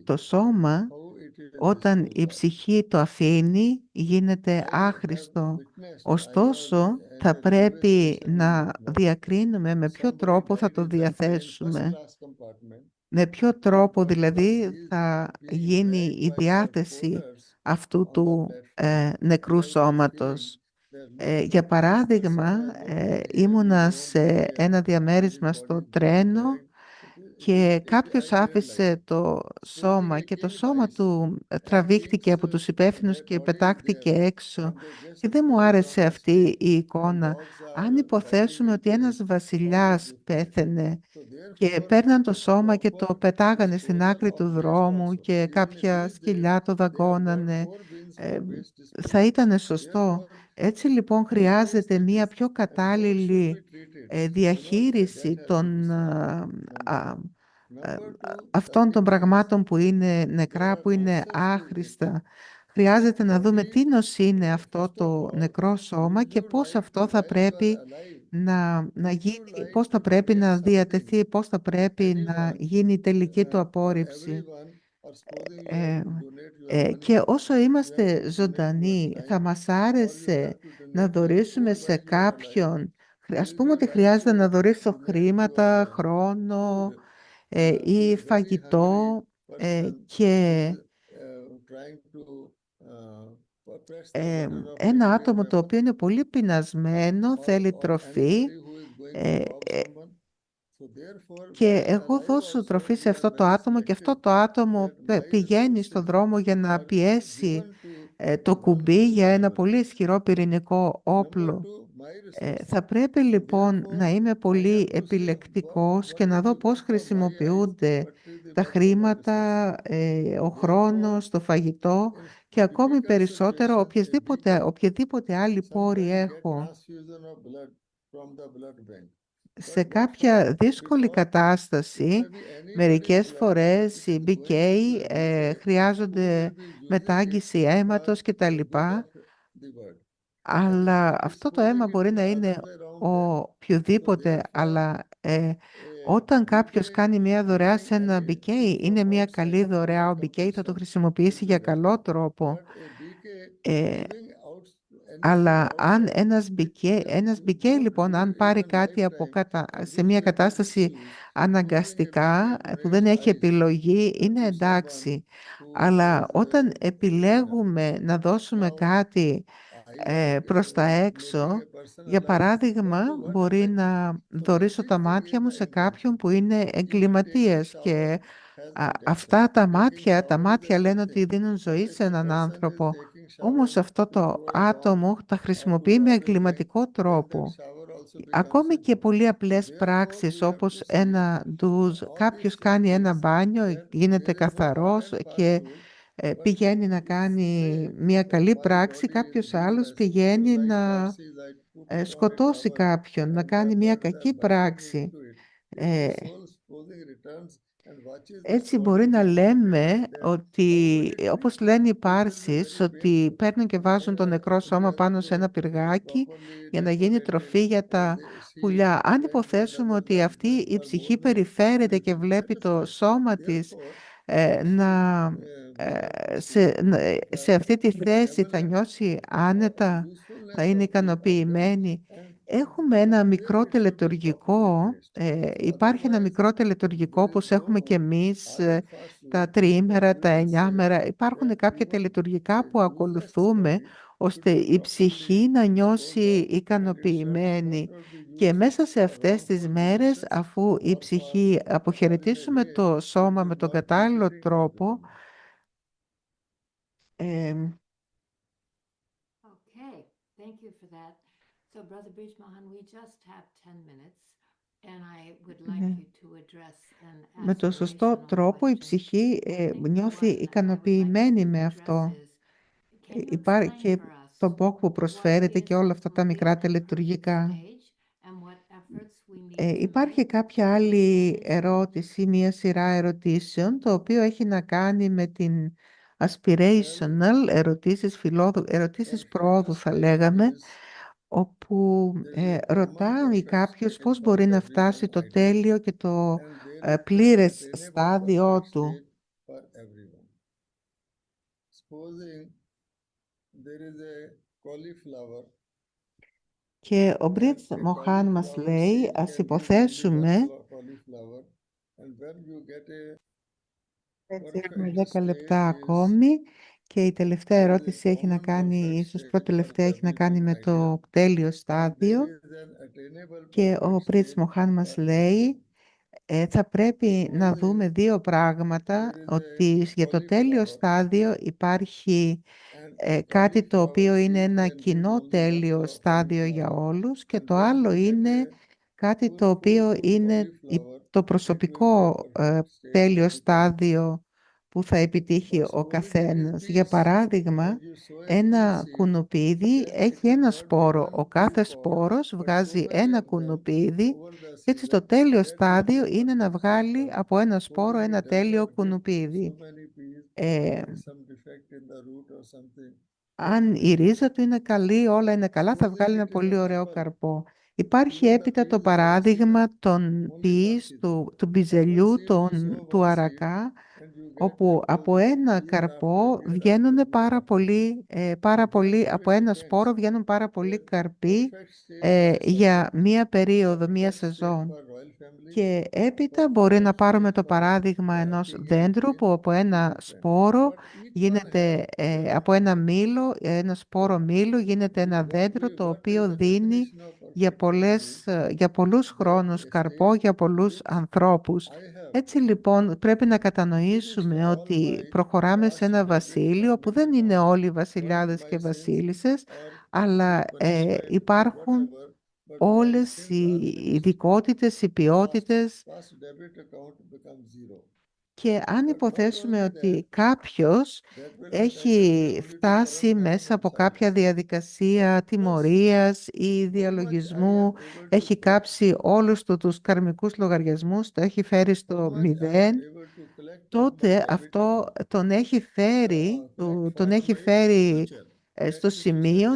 το σώμα, how it is όταν η ψυχή το αφήνει, γίνεται άχρηστο. Ωστόσο, θα πρέπει να διακρίνουμε με ποιο τρόπο θα το διαθέσουμε. Με ποιο τρόπο δηλαδή θα γίνει η διάθεση αυτού του νεκρού σώματος. Για παράδειγμα, ήμουνα σε ένα διαμέρισμα στο τρένο και κάποιος άφησε το σώμα και το σώμα του τραβήχτηκε από τους υπεύθυνους και πετάχτηκε έξω και δεν μου άρεσε αυτή η εικόνα. Αν υποθέσουμε ότι ένας βασιλιάς πέθαινε και παίρναν το σώμα και το πετάγανε στην άκρη του δρόμου και κάποια σκυλιά το δαγκώνανε, θα ήταν σωστό. Έτσι λοιπόν χρειάζεται μία πιο κατάλληλη διαχείριση των αυτών των πραγμάτων που είναι νεκρά, που είναι άχρηστα. Χρειάζεται να δούμε τι νοσ είναι αυτό το νεκρό σώμα και πώς αυτό θα πρέπει να γίνει, πώς θα πρέπει να διατεθεί, πώς θα πρέπει να γίνει η τελική του απόρριψη. Και όσο είμαστε ζωντανοί, θα μας άρεσε να δωρήσουμε σε κάποιον, ας πούμε ότι χρειάζεται να δωρήσω χρήματα, χρόνο ή φαγητό και ένα άτομο το οποίο είναι πολύ πεινασμένο, θέλει τροφή και εγώ δώσω τροφή σε αυτό το άτομο και αυτό το άτομο πηγαίνει στον δρόμο για να πιέσει το κουμπί για ένα πολύ ισχυρό πυρηνικό όπλο. Θα πρέπει λοιπόν να είμαι πολύ επιλεκτικός και να δω πώς χρησιμοποιούνται τα χρήματα, ο χρόνος, το φαγητό και ακόμη περισσότερο οποιαδήποτε άλλη πόρη έχω. Σε κάποια δύσκολη κατάσταση, μερικές φορές οι BK χρειάζονται μετάγγιση αίματος κτλ. Αλλά αυτό το αίμα μπορεί να είναι οποιοδήποτε, αλλά Όταν κάποιος κάνει μια δωρεά σε ένα BK, είναι μια καλή δωρεά, ο BK θα το χρησιμοποιήσει για καλό τρόπο. But a BK Ε, giving out anything αλλά αν outside, ένας BK, then ένας you BK don't λοιπόν, αν live πάρει even κάτι lifetime. σε This μια is a big κατάσταση issue. Using a αναγκαστικά BK που δεν donate έχει eyes επιλογή, είναι to someone εντάξει. who Αλλά is όταν feeling harm. επιλέγουμε να δώσουμε Now, κάτι I like προς τα making έξω, a person's για life, παράδειγμα, but to what μπορεί effect? να So the δωρήσω chief τα thing μάτια is μου the σε κάποιον intention. που είναι Even taking a εγκληματίας shower και has intention. αυτά Taking τα shower is the μάτια same λένε thing. ότι δίνουν But ζωή if σε a έναν person is άνθρωπο. taking shower Όμως αυτό to το throw a bomb άτομο τα or to χρησιμοποιεί do με other thing, εγκληματικό then that τρόπο. shower also becomes Ακόμη και sinful. πολύ απλές Therefore, πράξεις we have to όπως see ένα ντουζ, all these κάποιος κάνει ένα things μπάνιο, that γίνεται there is no hard καθαρός and fast και rule, but πηγαίνει να to κάνει say μια that καλή my πράξη, body is κάποιος άλλος blameless, just πηγαίνει like να Parsis, I put on a σκοτώσει towel κάποιον, να and κάνει μια birds are κακή biting πράξη. into it. If Ε, the soul supposing returns and watches the Έτσι soul μπορεί to να be counted as λέμε dead, ότι, how will it feel? όπως λένε οι It will be Πάρσις, very ότι painful. παίρνουν και βάζουν το νεκρό He σώμα has πάνω σε ένα πυργάκι properly για να γίνει decorated, τροφή για τα she πουλιά. Αν went to υποθέσουμε another ότι αυτή lifetime η for more ψυχή meat, she περιφέρεται will και feel βλέπει το satisfied. σώμα της Therefore, if να, she she σε αυτή τη θέση θα benevolent νιώσει άνετα, θα usefulness είναι of them, ικανοποιημένη. and Έχουμε ένα there μικρό it should be properly τελετουργικό, placed. υπάρχει ένα Otherwise, μικρό τελετουργικό there is όπως έχουμε και no εμείς, hard and fast τα rule, but τριήμερα, we τα can say εννιάμερα. Υπάρχουν that κάποια even τελετουργικά a που bruised's ακολουθούμε body should ώστε be η ψυχή properly να disposed νιώσει of and it should ικανοποιημένη. not be Και used μέσα σε for αυτές τις wrongful μέρες, decisions αφού η or ψυχή or in a αποχαιρετήσουμε way το which σώμα is με τον not κατάλληλο befitting of the τρόπο, being. ε, Okay, thank you for that. So, Brother Breach Mohan, we just have 10 minutes, and I would like ναι. you to address an Με το σωστό aspirational τρόπο η question. ψυχή I think the νιώθει one I would like ικανοποιημένη you to με address αυτό. is, can you Υπάρχει explain και for us το μπόκ που what προσφέρεται is και όλα αυτά τα μικρά fulfillment at this τελετουργικά. stage and what efforts we need to Υπάρχει make κάποια to άλλη attain it? ερώτηση, μία σειρά ερωτήσεων, το οποίο έχει να κάνει με την Well, aspirational ερωτήσεις, an ερωτήσεις προόδου θα aspiration λέγαμε, is όπου there is a common ρωτάει perfect κάποιος state πώς of μπορεί να φτάσει everyone το ideally, τέλειο και το and there is an πλήρες attainable στάδιο perfect του. state for everyone. Supposing there is a cauliflower Και ο and Μπρίτς a Μοχάν μας cauliflower λέει, seed ας can give only one υποθέσουμε, cauliflower, and when you get a έτσι έχουμε perfect 10 state λεπτά is ακόμη, και η τελευταία there is a ερώτηση έχει να common κάνει, perfect ίσως state for προτελευταία, έχει να κάνει everyone με ideal, το τέλειο and there στάδιο, is an attainable και ο perfect Πρίτς state Μοχάν μας for everyone. λέει θα πρέπει να Supposing δούμε δύο πράγματα, there is a ότι για το τέλειο cauliflower στάδιο υπάρχει and κάτι το cauliflower οποίο είναι seed ένα can give κοινό only one τέλειο στάδιο για cauliflower, όλους, και and το when άλλο you get είναι a κάτι το οποίο full είναι cauliflower, το it will be a προσωπικό perfect state for τέλειο the person. στάδιο που θα επιτύχει But ο supposing it is καθένας. Για peas, when παράδειγμα, you sow a pea ένα seed, κουνουπίδι then it έχει will ένα not be σπόρο. one Ο pea κάθε pod, σπόρος but so βγάζει many ένα of them κουνουπίδι, over the και έτσι το season τέλειο that will be στάδιο a είναι να perfect seed βγάλει for it. από ένα σπόρο Supposing ένα it does τέλειο not give so κουνουπίδι. many peas, Ε, there is some defect in the root or something, then Αν it η will not ρίζα του happen. είναι καλή, όλα είναι καλά, θα Supposing βγάλει ένα it is πολύ an ωραίο apple, καρπό. Υπάρχει even the έπειτα το peas is one season, παράδειγμα των only one ποιείς, season. του For one μπιζελιού, seed you sow του one seed αρακά, and you get όπου από apples ένα year after καρπό year after βγαίνουν year after year. So από therefore it ένα depends. σπόρο βγαίνουν πάρα πολλοί A καρποί perfect state for a για subject, μία περίοδο, μία perfect state σεζόν. for royal family, Και έπειτα μπορεί να perfect πάρουμε state το for παράδειγμα the ενός king and δέντρου queen, που από ένα different. σπόρο But each one have γίνεται, their από ένα μήλο, ένα σπόρο μήλου γίνεται ένα δέντρο το what is οποίο the δίνει definition of perfect family? για πολλούς That χρόνους a καρπό, state για πολλούς which ανθρώπους. I have Έτσι λοιπόν πρέπει να finished κατανοήσουμε all ότι my προχωράμε σε past ένα debate βασίλειο που family δεν είναι accounts, όλοι οι earned βασιλιάδες my και sins βασίλισσες, or αλλά the punishment, υπάρχουν whatever, but my όλες sins οι are finished. ειδικότητες, οι Past, ποιότητες. past debit account becomes zero. Και αν But not υποθέσουμε only that, ότι κάποιος that will entitle me έχει only to φτάσει param μέσα από κάποια salvation. διαδικασία Plus, τιμωρίας ή how much I διαλογισμού, am able to έχει collect, κάψει όλους τους καρμικούς λογαριασμούς, το έχει φέρει how στο much I am μηδέν, able to collect on my τότε debit αυτό account, τον έχει collect τον for έχει my φέρει future. στο σημείο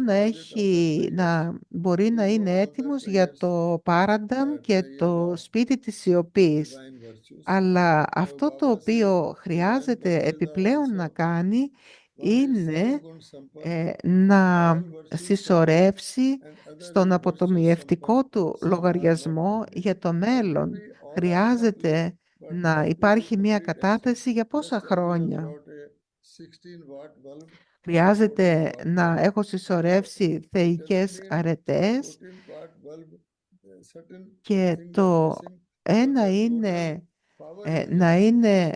να μπορεί να είναι έτοιμος για το Πάρανταμ και το σπίτι της σιωπής. Αλλά αυτό το οποίο χρειάζεται επιπλέον να κάνει είναι να συσσωρεύσει στον αποτομιευτικό του λογαριασμό για το μέλλον. Χρειάζεται να υπάρχει μια κατάθεση για πόσα χρόνια. Χρειάζεται να έχω συσσωρεύσει θεϊκές αρετές και το ένα είναι να είναι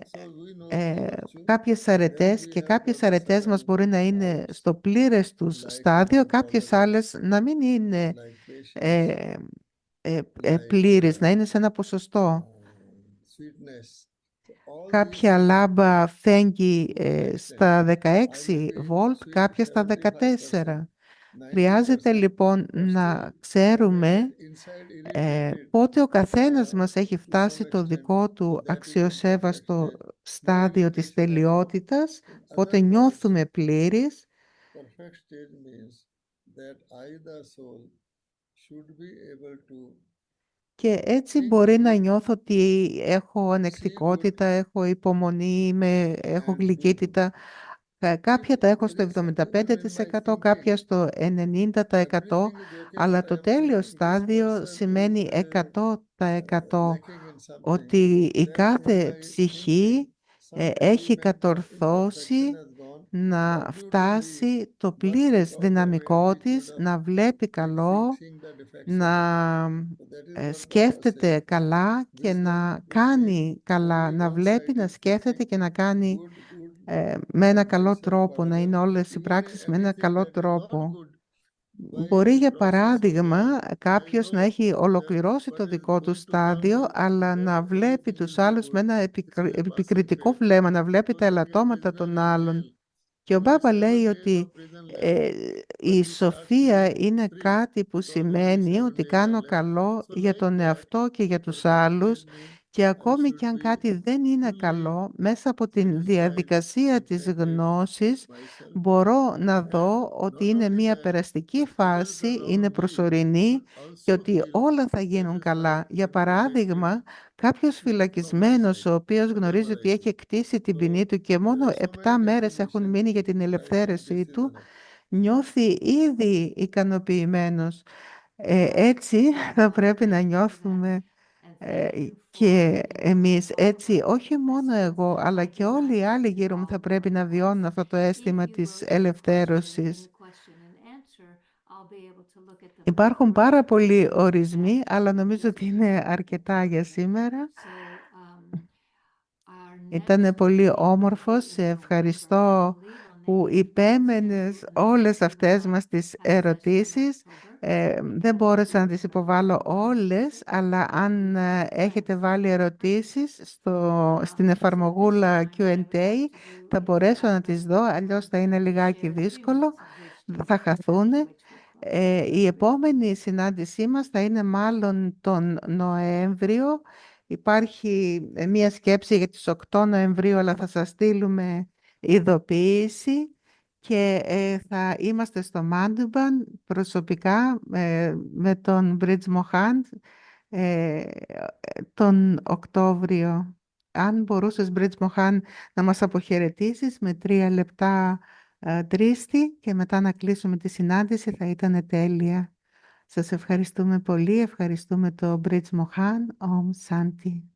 κάποιες αρετές, και κάποιες αρετές μας μπορεί να είναι στο πλήρες τους στάδιο, κάποιες άλλες να μην είναι πλήρες, να είναι σε ένα ποσοστό. Κάποια λάμπα φέγγει στα 16 βολτ, κάποια στα 14. Χρειάζεται λοιπόν να ξέρουμε πότε ο καθένας μας έχει φτάσει το δικό του αξιοσέβαστο στάδιο της τελειότητας, πότε νιώθουμε πλήρεις. Και έτσι μπορεί να νιώθω ότι έχω ανεκτικότητα, έχω υπομονή, έχω γλυκύτητα. Κάποια τα έχω στο 75%, κάποια στο 90%, αλλά το τέλειο στάδιο σημαίνει 100%. Ότι η κάθε ψυχή έχει κατορθώσει να φτάσει το πλήρες δυναμικό της, να βλέπει καλό, να σκέφτεται καλά και να κάνει καλά, να βλέπει, να σκέφτεται και να κάνει με ένα καλό τρόπο, να είναι όλες οι πράξεις με ένα καλό τρόπο. Μπορεί για παράδειγμα κάποιος να έχει ολοκληρώσει το δικό του στάδιο, αλλά να βλέπει τους άλλους με ένα επικριτικό βλέμμα, να βλέπει τα ελαττώματα των άλλων. Και ο Μπάμπα λέει ότι η σοφία είναι κάτι που σημαίνει ότι κάνω καλό για τον εαυτό και για τους άλλους, και ακόμη και αν κάτι δεν είναι καλό, μέσα από την διαδικασία της γνώσης μπορώ να δω ότι είναι μια περαστική φάση, είναι προσωρινή και ότι όλα θα γίνουν καλά. Για παράδειγμα, κάποιος φυλακισμένος ο οποίος γνωρίζει ότι έχει εκτίσει την ποινή του και μόνο 7 μέρες έχουν μείνει για την ελευθέρωσή του, νιώθει ήδη ικανοποιημένος. Έτσι θα πρέπει να νιώθουμε και εμείς. Έτσι, όχι μόνο εγώ, αλλά και όλοι οι άλλοι γύρω μου θα πρέπει να βιώνουν αυτό το αίσθημα της ελευθέρωσης. Υπάρχουν πάρα πολλοί ορισμοί, αλλά νομίζω ότι είναι αρκετά για σήμερα. Ήταν πολύ όμορφος. Σε ευχαριστώ που υπέμενες όλες αυτές μας τις ερωτήσεις. Δεν μπόρεσα να τις υποβάλω όλες, αλλά αν έχετε βάλει ερωτήσεις στην εφαρμογούλα Q&A, θα μπορέσω να τις δω, αλλιώς θα είναι λιγάκι δύσκολο, θα χαθούν. Η επόμενη συνάντησή μας θα είναι μάλλον τον Νοέμβριο. Υπάρχει μία σκέψη για τις 8 Νοεμβρίου, αλλά θα σας στείλουμε ειδοποίηση, και θα είμαστε στο Μάντουμπαν προσωπικά με τον Μπριτζ Μοχάντ τον Οκτώβριο. Αν μπορούσες, Μπριτζ Μοχάντ, να μας αποχαιρετήσεις με 3 λεπτά τρίστη και μετά να κλείσουμε τη συνάντηση, θα ήταν τέλεια. Σας ευχαριστούμε πολύ. Ευχαριστούμε το Μπριτζ Μοχάντ. Ομ Σάντι.